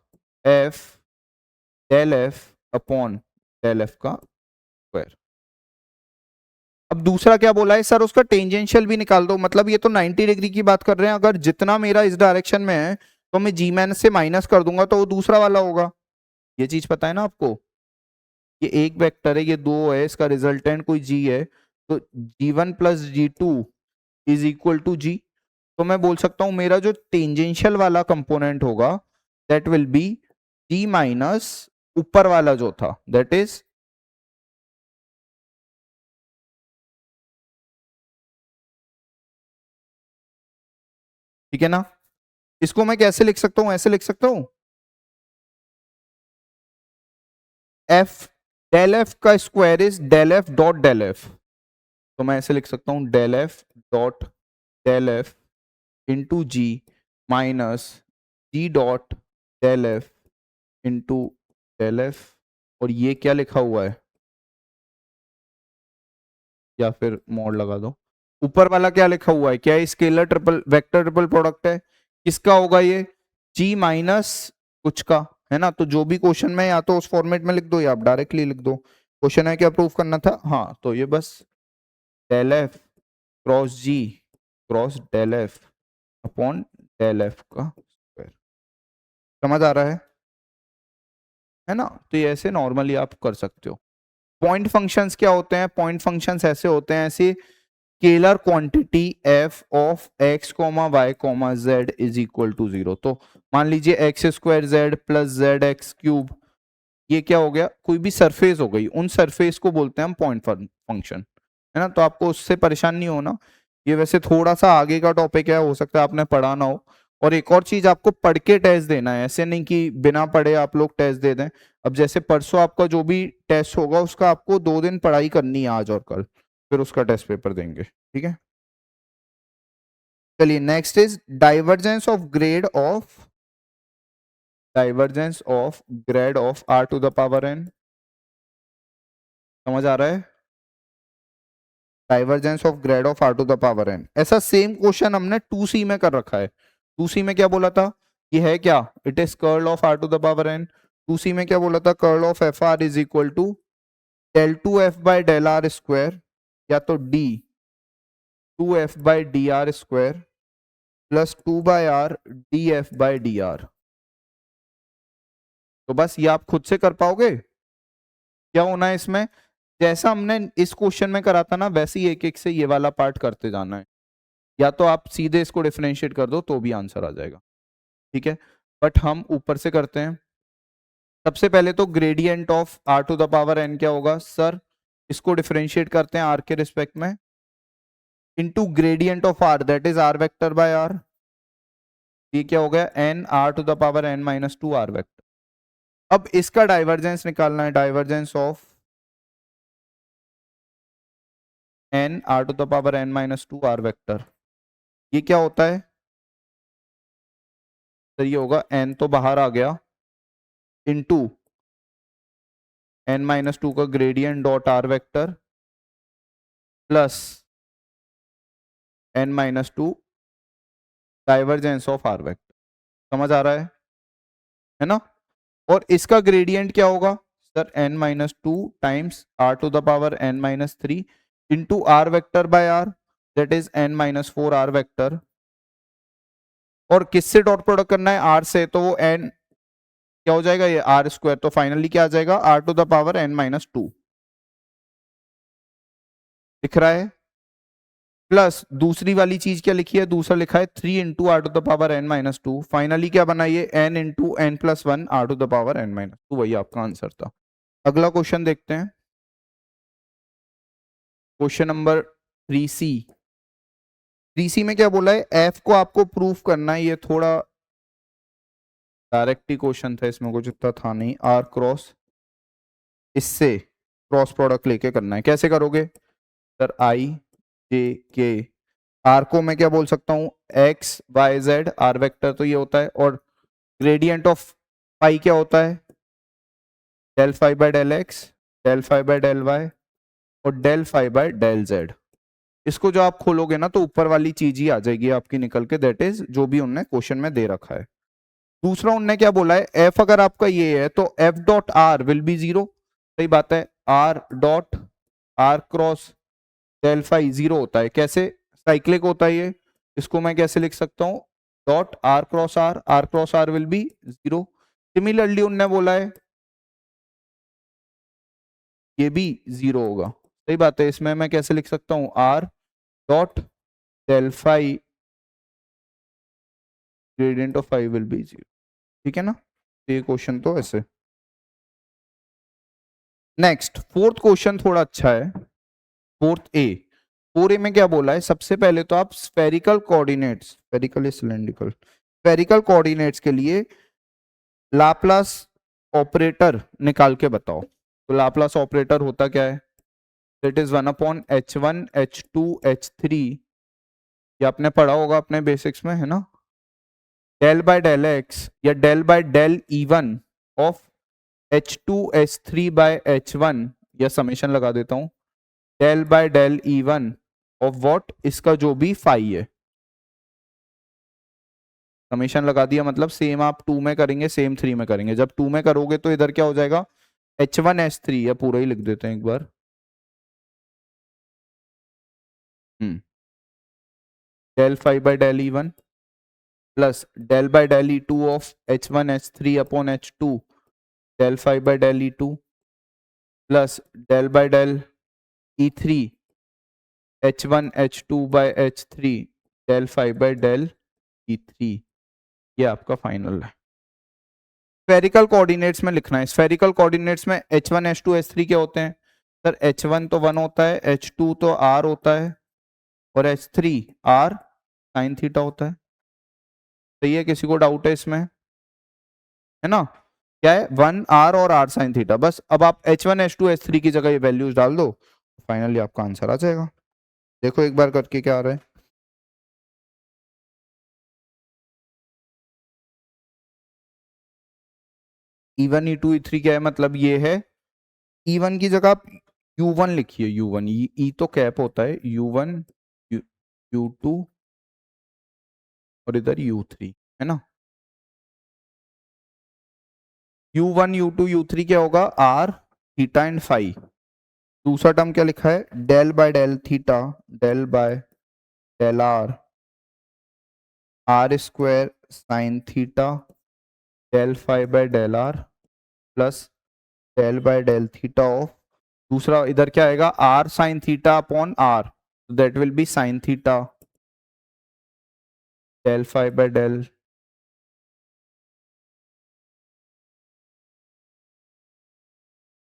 f del f upon del f का स्क्वायर। अब दूसरा क्या बोला है सर, उसका टेंजेंशियल भी निकाल दो, मतलब ये तो 90 डिग्री की बात कर रहे हैं, अगर जितना मेरा इस डायरेक्शन में है तो मैं जी मैन से माइनस कर दूंगा तो वो दूसरा वाला होगा। ये चीज पता है ना आपको, ये एक वेक्टर है, ये दो है, इसका रिजल्टेंट कोई जी है, तो G one plus G two is equal to G. तो मैं बोल सकता हूं मेरा जो टेंजेंशियल वाला कंपोनेंट होगा that will be g minus ऊपर वाला जो था, दैट इज, ठीक है ना। इसको मैं कैसे लिख सकता हूं, ऐसे लिख सकता हूं, एफ डेल एफ का square is del f dot del f. तो मैं ऐसे लिख सकता हूं del f dot del f into g minus g dot del f into del f. और ये क्या लिखा हुआ है, या फिर मोड लगा दो, ऊपर वाला क्या लिखा हुआ है, क्या scalar triple vector triple product है, किसका होगा ये, जी माइनस कुछ का, है ना। तो जो भी क्वेश्चन में या तो उस फॉर्मेट में लिख दो या आप डायरेक्टली लिख दो, क्वेश्चन है क्या प्रूव करना था, हाँ तो ये बस del f cross g cross del f upon del f का स्क्वायर। समझ आ रहा है ना। तो ये ऐसे नॉर्मली आप कर सकते हो। पॉइंट फंक्शंस क्या होते हैं, पॉइंट फंक्शंस ऐसे होते हैं, ऐसे scalar quantity f of x comma y comma z is equal to 0। तो मान लीजिए x square z plus z x cube, ये क्या हो गया, कोई भी सरफेस हो गई, उन सरफेस को बोलते हैं हम पॉइंट फंक्शन, है ना। तो आपको उससे परेशान नहीं होना, ये वैसे थोड़ा सा आगे का टॉपिक है, हो सकता है आपने पढ़ा ना हो। और एक और चीज, आपको पढ़ के टेस्ट देना है, ऐसे नहीं कि बिना पढ़े आप लोग टेस्ट दे दें। अब जैसे परसों आपका जो भी टेस्ट होगा उसका आपको 2 दिन पढ़ाई करनी है, आज और कल, फिर उसका टेस्ट पेपर देंगे, ठीक है। चलिए next is divergence of grad of, divergence of grad of r to the power n. समझ आ रहा है, divergence of grad of r to the power n. ऐसा सेम क्वेश्चन हमने 2C में कर रखा है। 2C में क्या बोला था, ये है क्या, it is curl of r to the power n. 2C में क्या बोला था, curl of f r is equal to del two f by del r square, या तो d two f by d r square plus 2/r d f by d r. तो बस ये आप खुद से कर पाओगे, क्या होना है इसमें, जैसा हमने इस क्वेश्चन में करा था ना वैसे ही एक एक से ये वाला पार्ट करते जाना है, या तो आप सीधे इसको डिफरेंशिएट कर दो तो भी आंसर आ जाएगा, ठीक है। बट हम ऊपर से करते हैं। सबसे पहले तो gradient of r to the power n क्या होगा सर, इसको डिफरेंशिएट करते हैं आर के रिस्पेक्ट में, into gradient of r that is r vector by r. ये क्या हो गया, n r to the power n minus two r vector. अब इसका डाइवर्जेंस निकालना है, divergence of n r to the power n minus two r vector. ये क्या होता है, तो ये होगा n तो बाहर आ गया इनटू n-2 का gradient dot r vector plus n-2 divergence of r vector. समझ आ रहा है ना? और इसका ग्रेडियंट क्या होगा sir? n-2 times r to the power n-3 into r vector by r, that is n-4 r vector. और किससे डॉट प्रोडक्ट करना है? r से, तो वो n क्या हो जाएगा? ये आर स्क्वायर। तो फाइनली क्या आ जाएगा? r to the power n-2 दिख रहा है। प्लस दूसरी वाली चीज क्या लिखी है? दूसरा लिखा है 3 into r to the power n-2। Finally क्या बना ये? n into n+1 r to the power n-2। वही आपका आंसर था। अगला क्वेश्चन देखते हैं, क्वेश्चन नंबर 3C। 3C में क्या बोला है? f को आपको प्रूफ करना है। ये थोड़ा डायरेक्ट ही क्वेश्चन था, इसमें कुछ इतना था नहीं। r क्रॉस इससे क्रॉस प्रोडक्ट लेके करना है। कैसे करोगे sir? i j k, r को मैं क्या बोल सकता हूँ? x y z, r vector तो ये होता है। और ग्रेडियंट ऑफ फाई क्या होता है? Del phi by del x, del phi by del y और del phi by del z. इसको जो आप खोलोगे ना तो ऊपर वाली चीज ही आ जाएगी आपकी निकल के, दैट इज जो भी उनने क्वेश्चन में दे रखा है। दूसरा उनने क्या बोला है? एफ अगर आपका ये है तो f dot r will be 0। सही बात है। R dot r cross del phi 0 होता है। कैसे? साइक्लिक होता है ये। इसको मैं कैसे लिख सकता हूँ? Dot r cross r will be 0। Similarly उनने बोला है ये भी 0 होगा। सही बात है। इसमें मैं कैसे लिख सकता हूँ? R dot del phi gradient of phi will be 0। ठीक है ना? ये क्वेश्चन तो ऐसे। नेक्स्ट फोर्थ क्वेश्चन थोड़ा अच्छा है। फोर्थ ए, 4A में क्या बोला है? सबसे पहले तो आप spherical coordinates, spherical cylindrical, spherical coordinates के लिए लाप्लास ऑपरेटर निकाल के बताओ। तो लाप्लास ऑपरेटर होता क्या है? It is 1/h1 h2 h3। ये आपने पढ़ा होगा अपने बेसिक्स में, है ना? डेल बाय डेल एक्स या del by del E1 of h2 h3 by h1, या समेशन लगा देता हूं, del by del E1 of what? इसका जो भी फाई है। समेशन लगा दिया, मतलब सेम आप 2 में करेंगे सेम 3 में करेंगे। जब 2 में करोगे तो इधर क्या हो जाएगा? h1 h3, या पूरा ही लिख देते हैं एक बार। Del phi by del E1 plus del by del E2 of h1 h3 upon h2 del phi by del E2 plus del by del E3 h1 h2 by h3 del phi by del E3। ये आपका final है। Spherical coordinates में लिखना है। Spherical coordinates में h1 h2 h3 क्या होते हैं सर? h1 तो 1 होता है, h2 तो r होता है और h3 r साइन थीटा होता है। सही है? किसी को डाउट है इसमें? है ना? क्या है? 1 r और r साइन थीटा। बस अब आप h1 h2 h3 की जगह ये वैल्यूज डाल दो, फाइनली आपका आंसर आ जाएगा। देखो एक बार करके क्या आ रहा है। E1 E2 E3 क्या है? मतलब ये है E1 की जगह आप U1 लिखिए। U1 E तो कैप होता है, U1 U2 और इधर U3, है ना? U1 U2 U3 क्या होगा? R theta and phi. दूसरा टर्म क्या लिखा है? Del by del theta, del by del r square sine theta del phi by del r plus del by del theta of, दूसरा इधर क्या आएगा? R sine theta upon r, that will be sine theta del phi by del.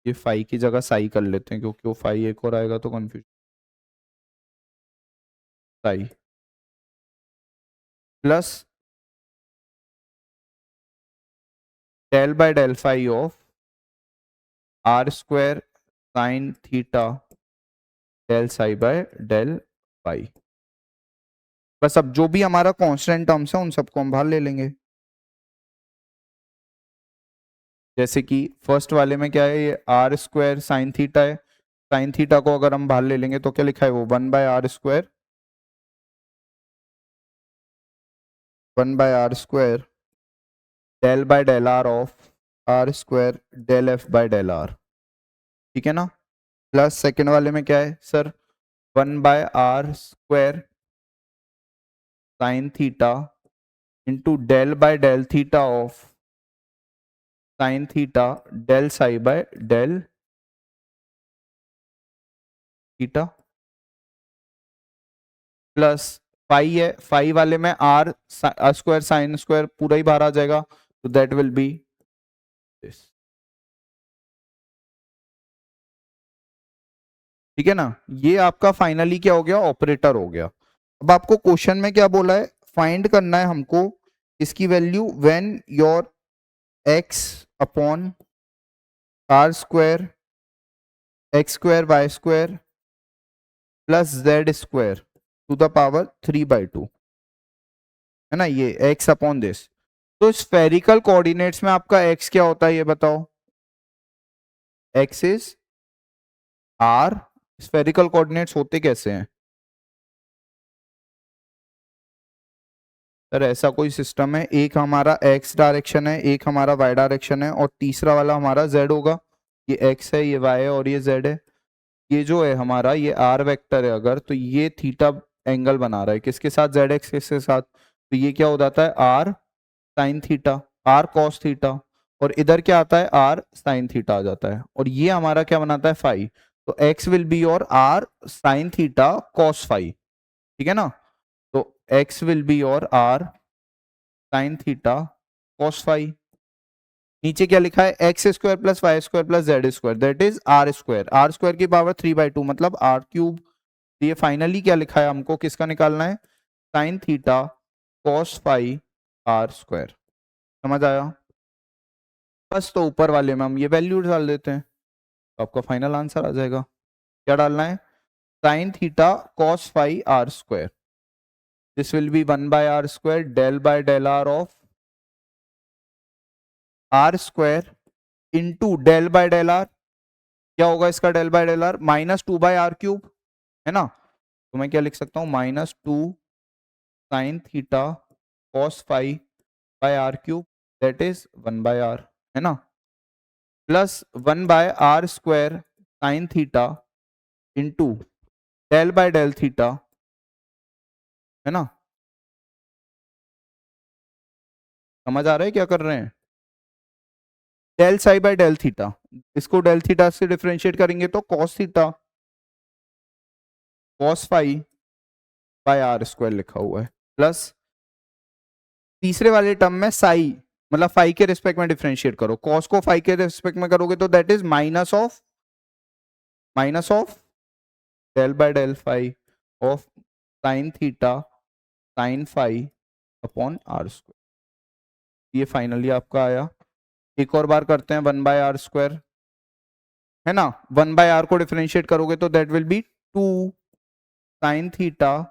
ये phi की जगह साई कर लेते हैं क्योंकि वो फाई एक और आएगा तो confuse. Psi plus del by del phi of r square sine theta del psi by del phi. बस अब जो भी हमारा कांस्टेंट टर्म्स है उन सबको हम बाहर ले लेंगे। जैसे कि फर्स्ट वाले में क्या है, ये आर स्क्वायर साइन थीटा है, साइन थीटा को अगर हम बाहर ले लेंगे तो क्या लिखा है वो 1/r², 1/r² del by del r of r² del f by del r, ठीक है ना। प्लस सेकेंड वाले में क्या है sir, 1/r² sine theta into del by del theta of sine theta del psi by del theta, plus phi है, phi वाले में आर स्क्वायर साइन स्क्वायर पूरा ही बाहर आ जाएगा, तो दैट विल बी दिस, ठीक है ना। ये आपका फाइनली क्या हो गया, ऑपरेटर हो गया। अब आपको क्वेश्चन में क्या बोला है, फाइंड करना है हमको इसकी value when your x upon r² x² y² plus z² to the power 3/2, है ना, ये x अपॉन दिस। तो स्फेरिकल कोऑर्डिनेट्स में आपका x क्या होता है ये बताओ, x is r, spherical coordinates होते कैसे हैं सर, ऐसा कोई सिस्टम है, एक हमारा x डायरेक्शन है, एक हमारा y डायरेक्शन है, और तीसरा वाला हमारा z होगा, ये x है, ये y है, और ये z है। ये जो है हमारा ये r वेक्टर है अगर, तो ये थीटा एंगल बना रहा है किसके साथ, z एक्सिस के साथ, तो ये क्या हो जाता है r sine theta, r cos theta, और इधर क्या आता है r साइन थीटा आ जाता है, और ये हमारा क्या बनाता है फाई, तो x will be your r sine theta cos phi, ठीक है ना। तो x will be your r sine theta cos phi, नीचे क्या लिखा है, x² plus y² plus z² that is r² की पावर 3/2 मतलब r³। ये फाइनली क्या लिखा है, हमको किसका निकालना है, sine theta cos phi r², समझ आया। बस तो ऊपर वाले में हम ये वैल्यू डाल देते हैं, तो आपका फाइनल आंसर आ जाएगा। क्या डालना है, sine theta cos phi r², this will be 1/r² del by del r of r² into del by del r, क्या होगा इसका del by del are, -2/r³, है ना। तो मैं क्या लिख सकता हूँ, -2 sine theta cos phi by r³ that is 1/r, है ना, plus 1/r² sine theta into del by del theta, है ना। समझ आ रहा है क्या कर रहे हैं, del psi by del theta, इसको डेल थीटा से डिफरेंशिएट करेंगे तो cos theta cos phi by r² लिखा हुआ है, प्लस तीसरे वाले टर्म में साई मतलब फाई के रिस्पेक्ट में डिफरेंशिएट करो, कॉस को फाई के रिस्पेक्ट में करोगे तो that is minus of del by del phi of sine theta sine phi upon r², ये फाइनली आपका आया। एक और बार करते हैं, 1/r², है ना, 1/r को डिफरेंशिएट करोगे तो that will be 2 sine theta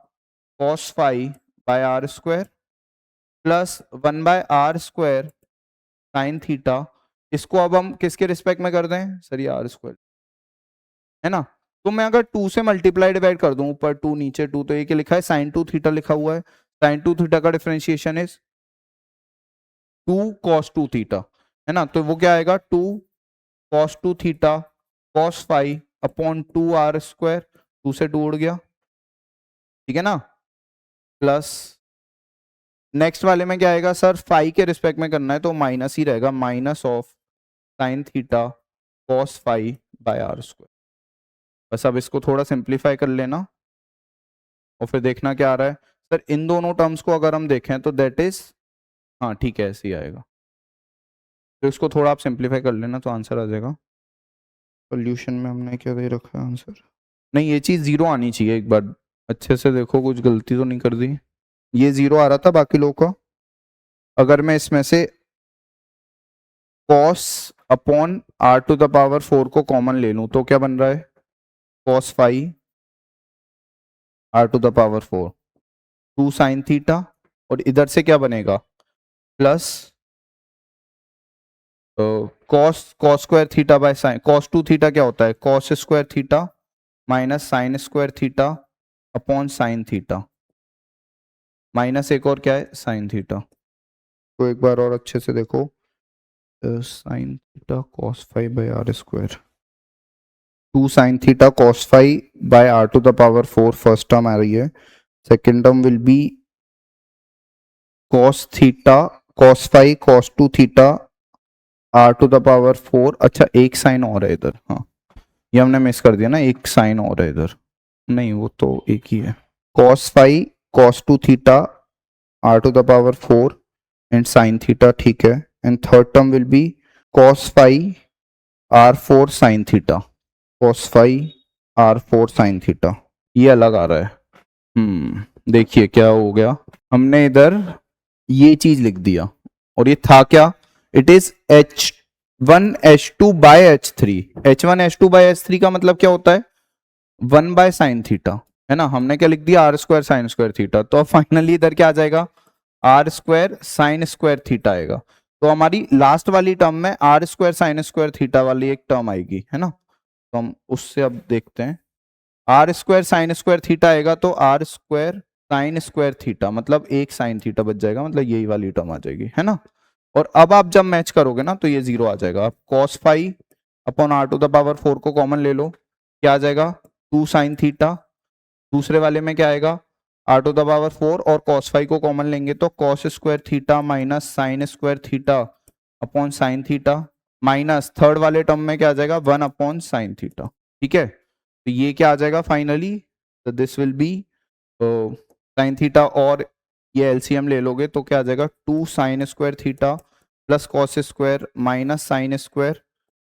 cos phi by r² plus 1/r² sine theta, इसको अब हम किसके रिस्पेक्ट में कर दें सर, ये r², है ना। तो मैं अगर 2 से मल्टीप्लाई डिवाइड कर दूं, ऊपर 2 नीचे 2, तो ये क्या लिखा है, साइन 2 थीटा लिखा हुआ है, साइन 2 थीटा का डिफरेंशिएशन इज 2 cos 2 थीटा, है ना, तो वो क्या आएगा 2 cos 2 theta cos phi upon 2r², 2 से 2 उड़ गया, ठीक है ना, प्लस नेक्स्ट वाले में क्या आएगा सर, फाई के रिस्पेक्ट में करना है तो माइनस ही रहेगा, minus of sine theta cos phi by r²। बस अब इसको थोड़ा सिंप्लीफाई कर लेना और फिर देखना क्या आ रहा है सर, इन दोनों टर्म्स को अगर हम देखें तो दैट इज, हाँ ठीक है ऐसे ही आएगा, तो इसको थोड़ा आप सिंप्लीफाई कर लेना तो आंसर आ जाएगा। सोल्यूशन में हमने क्या दे रखा है आंसर, नहीं ये चीज़ जीरो आनी चाहिए, एक बार अच्छे से देखो कुछ गलती तो नहीं कर दी, ये जीरो आ रहा था बाकी लोगों का। अगर मैं इसमें से cos अपॉन r⁴ को कॉमन ले लूं तो क्या बन रहा है, cos phi r⁴ 2 sine theta, और इधर से क्या बनेगा plus cos square theta by sine, cos 2 theta क्या होता है, cos square theta minus sign square theta upon sine theta, minus एक और क्या है साइन थीटा। तो एक बार और अच्छे से देखो, sine theta cos 5 by r square, 2 sine theta cos 5 by r to the power 4 first term आ रही है, second term will be cos theta cos 5 cos 2 theta r to the power 4। अच्छा एक साइन और है इधर, हाँ ये हमने मिस कर दिया ना, एक साइन और है इधर, नहीं वो तो एक ही है, cos 5 cos 2 theta r to the power 4 and sine theta, ठीक है। And third term will be cos 5 r4 sine theta, cos 5 r4 sine theta, ये अलग आ रहा है। देखिए क्या हो गया, हमने इधर ये चीज लिख दिया और ये था क्या, it is h1 h2 by h3, h1 h2 by h3 का मतलब क्या होता है 1 बाय साइन थीटा, है ना, हमने क्या लिख दिया r square sine square theta, तो फाइनली इधर क्या आ जाएगा r square sine square theta आएगा। तो हमारी लास्ट वाली टर्म में r square sine square theta वाली एक टर्म आएगी, है ना, तो हम उससे अब देखते हैं, r square sine square theta आएगा तो r square sine square theta मतलब एक साइन थीटा बच जाएगा, मतलब यही वाली टर्म आ जाएगी, है ना। और अब आप जब मैच करोगे ना तो ये जीरो आ जाएगा, आप cos 5 upon r to the power 4 को कॉमन ले लो, क्या आ जाएगा 2 साइन थीटा, दूसरे वाले में क्या आएगा आर टू द पावर 4 और cos 5 को कॉमन लेंगे तो cos square theta minus sign square theta upon sine theta, minus third वाले टर्म में क्या आ जाएगा 1 अपॉन साइन थीटा, ठीक है। तो ये क्या आ जाएगा फाइनली, तो this will be sine theta और ये एलसीएम ले लोगे तो क्या आ जाएगा 2 sign square theta plus cos square minus sine square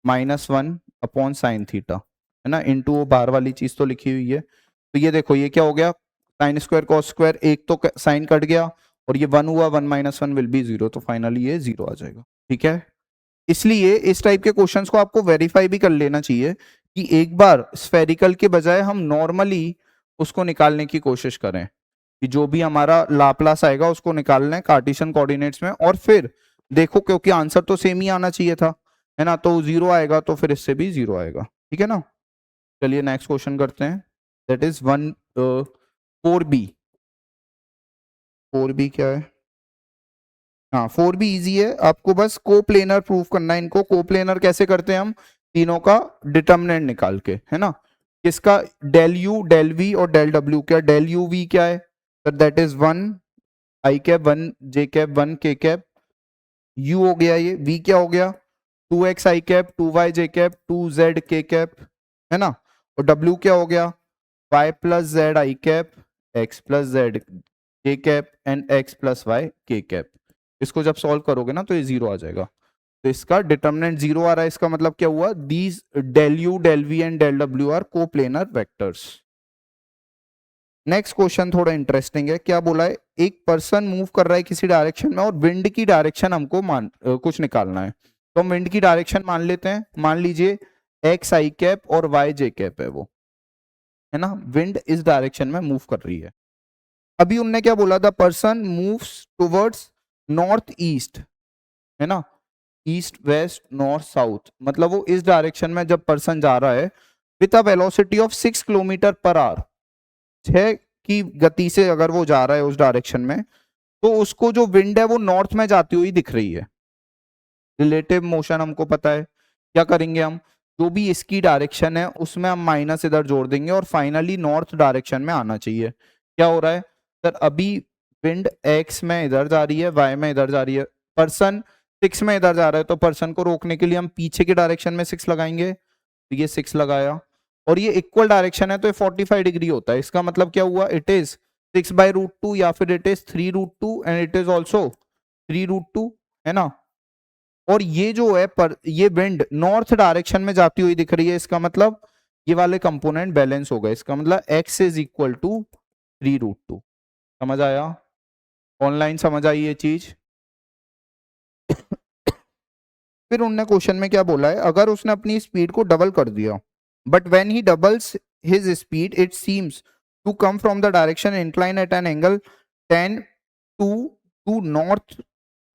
minus 1 upon sine theta, है ना, इनटू वो बाहर वाली चीज तो लिखी हुई है। तो ये देखो ये क्या हो गया साइन स्क्वायर कॉस स्क्वायर, एक तो साइन कट गया और ये 1 हुआ, 1 माइनस 1 विल बी 0, तो फाइनली ये 0 आ जाएगा, ठीक है। इसलिए इस टाइप के क्वेश्चंस को आपको वेरीफाई भी कर लेना चाहिए कि एक बार स्फेरिकल के बजाय हम नॉर्मली उसको निकालने की कोशिश करें, कि जो भी हमारा लाप्लास आएगा उसको निकालना है कार्टेशियन कोऑर्डिनेट्स में, और फिर देखो क्योंकि आंसर तो सेम ही आना चाहिए था, है ना, तो 0 आएगा तो फिर इससे भी 0 आएगा, ठीक है ना। चलिए नेक्स्ट क्वेश्चन करते हैं, दैट इज 4b। 4b क्या है, हाँ 4b इजी है, आपको बस कोप्लेनर प्रूव करना है इनको। कोप्लेनर कैसे करते हैं हम, तीनों का डिटर्मिनेंट निकाल के, है ना, किसका डेल यू डेल वी और डेल डब्ल्यू, क्या डेल यू वी क्या है sir, that is 1 I cap 1 J cap 1 के कैप, यू हो गया ये, वी क्या हो गया 2x आई कैप 2y जे कैप 2z के कैप, है ना, और डब्ल्यू क्या हो गया y plus z i cap x plus z k cap and x plus y k cap. इसको जब सॉल्व करोगे ना तो ये 0 आ जाएगा, तो इसका डिटर्मिनेंट 0 आ रहा है, इसका मतलब क्या हुआ these del u del v and del डब्ल्यू are coplanar vectors. Next question थोड़ा इंटरेस्टिंग है, क्या बोला है एक पर्सन मूव कर रहा है किसी डायरेक्शन में और विंड की डायरेक्शन हमको कुछ निकालना है, तो हम विंड की डायरेक्शन मान लेते हैं, मान लीजिए एक्स आई कैप और वाई जे कैप है वो, है ना, विंड इस डायरेक्शन में मूव कर रही है। अभी उनने क्या बोला, the person moves towards north east, है ना, ईस्ट वेस्ट नॉर्थ साउथ, मतलब वो इस डायरेक्शन में जब पर्सन जा रहा है with a velocity of 6 kilometre per hour, 6 की गति से अगर वो जा रहा है उस डायरेक्शन में, तो उसको जो विंड है वो नॉर्थ में जाती हुई दिख रही है। रिलेटिव मोशन हमको पता है, क्या करेंगे हम, जो भी इसकी डायरेक्शन है उसमें हम माइनस इधर जोड़ देंगे और फाइनली नॉर्थ डायरेक्शन में आना चाहिए। क्या हो रहा है सर, अभी विंड एक्स में इधर जा रही है, वाई में इधर जा रही है, पर्सन 6 में इधर जा रहा है, तो पर्सन को रोकने के लिए हम पीछे के डायरेक्शन में 6 लगाएंगे, तो ये 6 लगाया, और ये इक्वल डायरेक्शन है तो ये 45 डिग्री होता है, इसका मतलब क्या हुआ इट इज 6/√2 या फिर it is 3√2 and it is also 3√2, है ना। और ये जो है पर ये विंड नॉर्थ डायरेक्शन में जाती हुई दिख रही है, इसका मतलब ये वाले कंपोनेंट बैलेंस हो गए, इसका मतलब x इज इक्वल टू 3√2। समझ आया, ऑनलाइन समझ आई ये चीज। फिर उनने क्वेश्चन में क्या बोला है, अगर उसने अपनी स्पीड को डबल कर दिया, but when he doubles his speed it seems to come from the direction incline at an angle 10 to north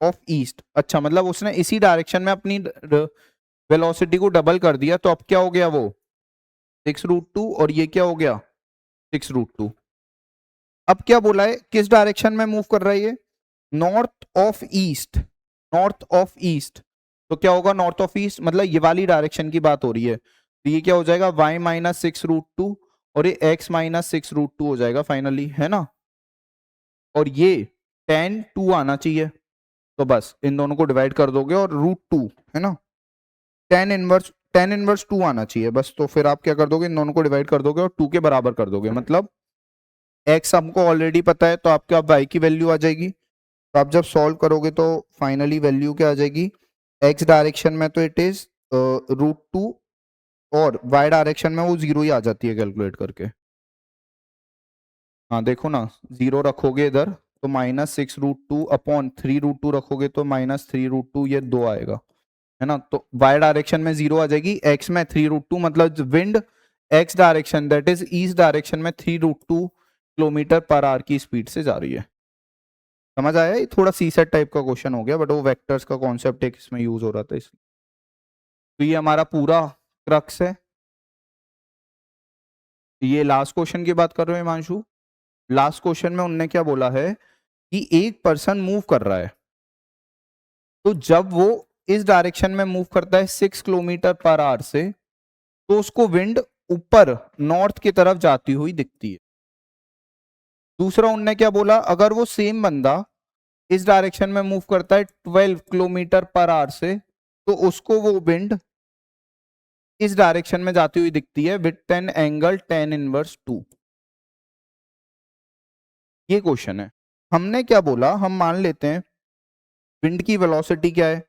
of east. अच्छा, मतलब उसने इसी डायरेक्शन में अपनी वेलोसिटी को डबल कर दिया, तो अब क्या हो गया वो 6√2 और ये क्या हो गया 6√2। अब क्या बोला है, किस डायरेक्शन में मूव कर रहा है ये, north of east, north of east. तो क्या होगा नॉर्थ ऑफ ईस्ट, मतलब ये वाली डायरेक्शन की बात हो रही है, तो ये क्या हो जाएगा y-6√2 और ये x-6√2 हो जाएगा फाइनली, है ना। और ये tan 2 आना चाहिए, तो बस इन दोनों को डिवाइड कर दोगे और √2, है ना, tan 1 2 आना चाहिए बस। तो फिर आप क्या कर दोगे, इन दोनों को डिवाइड कर दोगे और 2 के बराबर कर दोगे, मतलब x हमको ऑलरेडी पता है, तो आपके आप y की वैल्यू आ जाएगी। तो आप जब सॉल्व करोगे तो फाइनली वैल्यू क्या आ जाएगी, x डायरेक्शन में तो इट इज √2 और y डायरेक्शन में वो 0 ही आ जाती है कैलकुलेट करके। हाँ देखो ना, 0 रखोगे इधर तो -6√2 अपॉन 3√2 रखोगे तो -3√2, ये 2 आएगा, है ना। तो y डायरेक्शन में 0 आ जाएगी, x में 3√2, मतलब wind x direction that is east direction में 3√2 किलोमीटर पर आवर की स्पीड से जा रही है। समझ आया, ये थोड़ा सी सेट टाइप का क्वेश्चन हो गया, बट वो वेक्टर्स का कॉन्सेप्ट एक इसमें यूज हो रहा था इसलिए। तो ये हमारा पूरा क्रक्स है। ये लास्ट क्वेश्चन की बात कर रहे हो हिमांशु। लास्ट क्वेश्चन में उनने क्या बोला है कि एक पर्सन मूव कर रहा है, तो जब वो इस डायरेक्शन में मूव करता है 6 किलोमीटर पर आवर से, तो उसको विंड ऊपर नॉर्थ की तरफ जाती हुई दिखती है। दूसरा उनने क्या बोला, अगर वो सेम बंदा इस डायरेक्शन में मूव करता है 12 किलोमीटर पर आवर से, तो उसको वो विंड इस डायरेक्शन में जाती हुई दिखती है विथ एन एंगल tan−1 2। ये क्वेश्चन है। हमने क्या बोला, हम मान लेते हैं विंड की वेलोसिटी क्या है,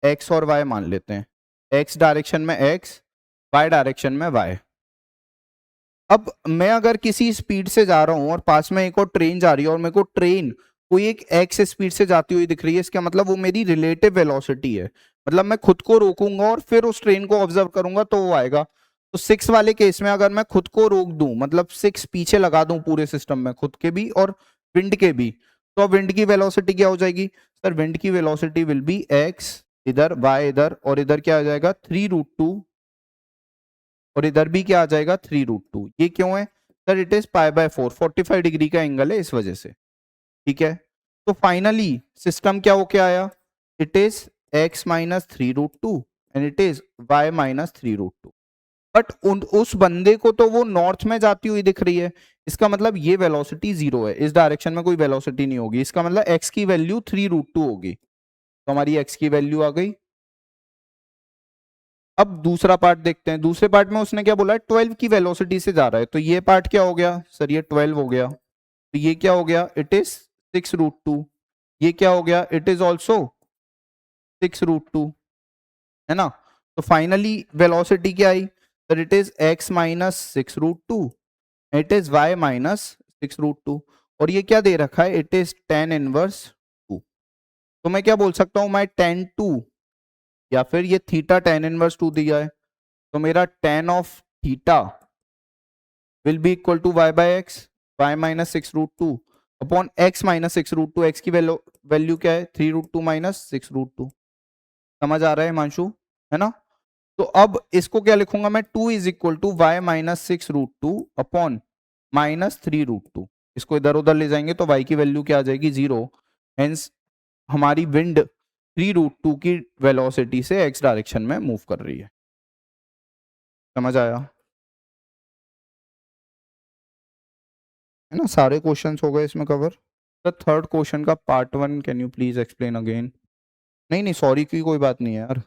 x और y मान लेते हैं, x डायरेक्शन में x, y डायरेक्शन में y। अब मैं अगर किसी स्पीड से जा रहा हूं और पास में एक और ट्रेन जा रही है और मेरे को ट्रेन कोई एक x स्पीड से जाती हुई दिख रही है, इसका मतलब वो मेरी रिलेटिव वेलोसिटी है। मतलब मैं खुद को रोकूंगा और फिर उस ट्रेन को ऑब्जर्व करूंगा तो वो आएगा। तो 6 वाले केस में अगर मैं खुद को रोक दूं, मतलब 6 पीछे लगा दूं पूरे सिस्टम में, खुद के भी और विंड के भी, तो अब विंड की वेलोसिटी क्या हो जाएगी सर, विंड की वेलोसिटी विल बी x इधर, y इधर, और इधर क्या आ जाएगा 3√2, और इधर भी क्या आ जाएगा 3√2। ये क्यों है सर, इट इज π/4, 45 डिग्री का एंगल है इस वजह से, ठीक है। तो फाइनली सिस्टम क्या होके आया, it is x-3√2 and it is y-3√2। But उस बंदे को तो वो नॉर्थ में जाती हुई दिख रही है, इसका मतलब ये वेलोसिटी 0 है, इस डायरेक्शन में कोई वेलोसिटी नहीं होगी, इसका मतलब x की वैल्यू 3√2 होगी। तो हमारी x की वैल्यू आ गई। अब दूसरा पार्ट देखते हैं। दूसरे पार्ट में उसने क्या बोला है, 12 की वेलोसिटी से जा रहा है, तो ये पार्ट क्या हो गया सर, ये 12 हो गया। तो ये क्या हो गया, इट इज 6√2। ये क्या हो गया, इट इज ऑल्सो 6√2, है ना। तो फाइनली वेलोसिटी क्या आई sir, it is x-6√2, it is y-6√2, और ये क्या दे रखा है, इट इज tan−2। तो मैं क्या बोल सकता हूं, मैं tan2, या फिर ये थीटा tan−2 दिया है, तो मेरा tan of theta will be equal to y/x, y-6√2 upon x-6√2। x की वैल्यू क्या है 3√2 - 6√2। समझ आ रहा है हिमांशु, है ना। तो अब इसको क्या लिखूंगा मैं, 2 is equal to y-6√2 upon -3√2। इसको इधर उधर ले जाएंगे तो y की वैल्यू क्या आ जाएगी 0। हेंस हमारी विंड 3√2 की वेलोसिटी से x डायरेक्शन में मूव कर रही है। समझ आया, है ना। सारे क्वेश्चंस हो गए इसमें कवर। द थर्ड क्वेश्चन का part 1 can you please explain again. नहीं नहीं, सॉरी की कोई बात नहीं है यार,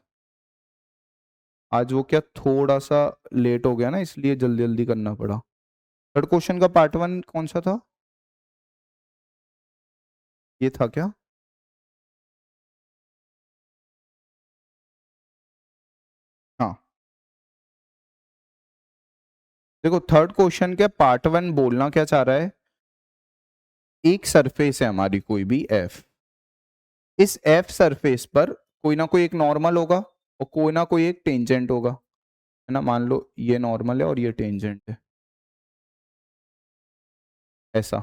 आज वो क्या थोड़ा सा लेट हो गया ना, इसलिए जल्दी जल्दी करना पड़ा। थर्ड क्वेश्चन का पार्ट 1 कौन सा था, ये था क्या, हाँ। देखो थर्ड क्वेश्चन के पार्ट 1 बोलना क्या चाह रहा है, एक सरफेस है हमारी कोई भी f, इस f सरफेस पर कोई ना कोई एक नॉर्मल होगा और कोई ना कोई एक टेंजेंट होगा, है ना। मान लो ये नॉर्मल है और ये टेंजेंट है, ऐसा।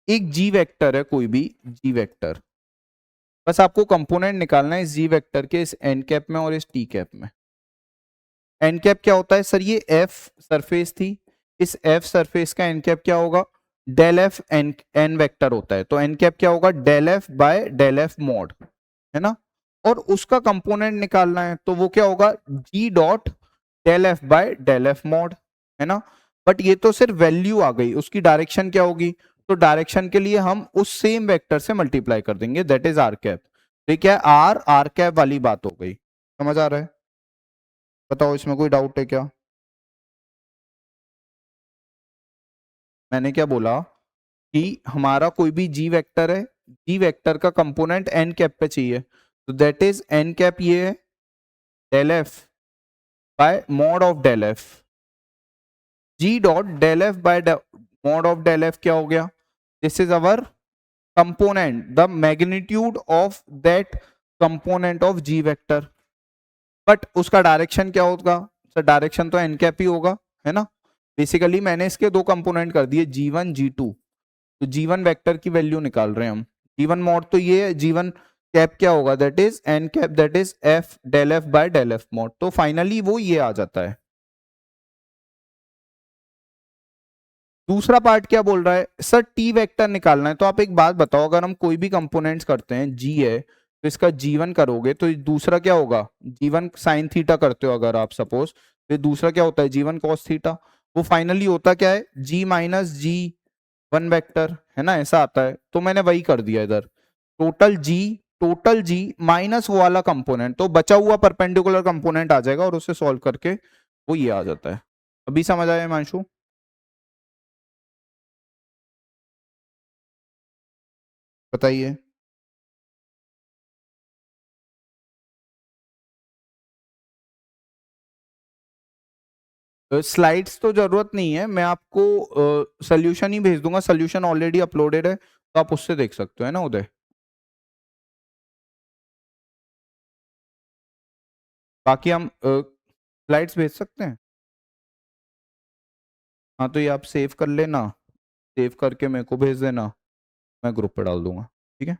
एक g वेक्टर है, कोई भी g वेक्टर, बस आपको कंपोनेंट निकालना है इस जी वेक्टर के, इस एन कैप में और इस टी कैप में। एन कैप क्या होता है सर? ये एफ सरफेस थी, इस एफ सरफेस का एन कैप क्या होगा? Del f n n vector होता है, तो एन कैप क्या होगा? Del f by del f mod, है ना। और उसका कंपोनेंट निकालना है तो वो क्या होगा? G dot del f by del f mod, है ना। बट ये तो सिर्फ वैल्यू आ गई, उसकी डायरेक्शन क्या होगी? तो डायरेक्शन के लिए हम उस सेम वेक्टर से मल्टीप्लाई कर देंगे, दैट इज आर कैप। तो क्या है? आर कैप वाली बात हो गई। समझ आ रहा है? बताओ इसमें कोई डाउट है क्या? मैंने क्या बोला कि हमारा कोई भी जी वेक्टर है, जी वेक्टर का कंपोनेंट एन कैप पे चाहिए, तो दैट इज एन कैप ये है del f by mod of del f. G dot del f by mod of del f क्या हो गया? This is our component, the magnitude of that component of g vector. But उसका direction क्या होगा सर? Direction तो n cap ही होगा, है ना। बेसिकली मैंने इसके दो कंपोनेंट कर दिए, जी1 जी2। तो जी1 वेक्टर की वैल्यू निकाल रहे हैं हम। जी1 मॉड तो ये है, जी1 कैप क्या होगा? That is n cap, that is f del f by del f mod. तो फाइनली वो ये आ जाता है। दूसरा पार्ट क्या बोल रहा है सर? टी वेक्टर निकालना है। तो आप एक बात बताओ, अगर हम कोई भी कंपोनेंट्स करते हैं, जी है तो इसका जी1 करोगे तो दूसरा क्या होगा? जी1 साइन थीटा करते हो अगर आप सपोज, तो दूसरा क्या होता है? G1 cos theta. वो फाइनली होता क्या है? जी माइनस जी वन वेक्टर, है ना, ऐसा आता है। तो मैंने वही कर दिया इधर, टोटल जी माइनस वो वाला कंपोनेंट, तो बचा हुआ परपेंडिकुलर कंपोनेंट आ जाएगा और उससे सॉल्व करके वो ये आ जाता है। अभी समझ आया हिमांशु? बताइए। स्लाइड्स तो जरूरत नहीं है, मैं आपको सोल्यूशन ही भेज दूंगा, सोल्यूशन ऑलरेडी अपलोडेड है तो आप उससे देख सकते हो, है ना उदय। बाकी हम स्लाइड्स भेज सकते हैं। हाँ तो ये आप सेव कर लेना, सेव करके मेरे को भेज देना, मैं ग्रुप पे डाल दूंगा, ठीक है।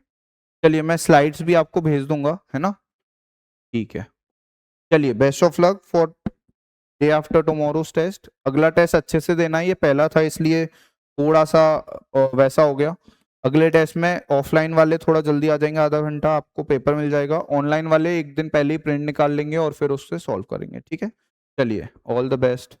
चलिए मैं स्लाइड्स भी आपको भेज दूंगा, है ना। ठीक है, चलिए best of luck for day after tomorrow's test. अगला टेस्ट अच्छे से देना है, ये पहला था इसलिए थोड़ा सा वैसा हो गया। अगले टेस्ट में ऑफलाइन वाले थोड़ा जल्दी आ जाएंगे, आधा घंटा आपको पेपर मिल जाएगा। ऑनलाइन वाले एक दिन पहले ही प्रिंट निकाल लेंगे और फिर उससे सॉल्व करेंगे, ठीक है। चलिए ऑल द बेस्ट।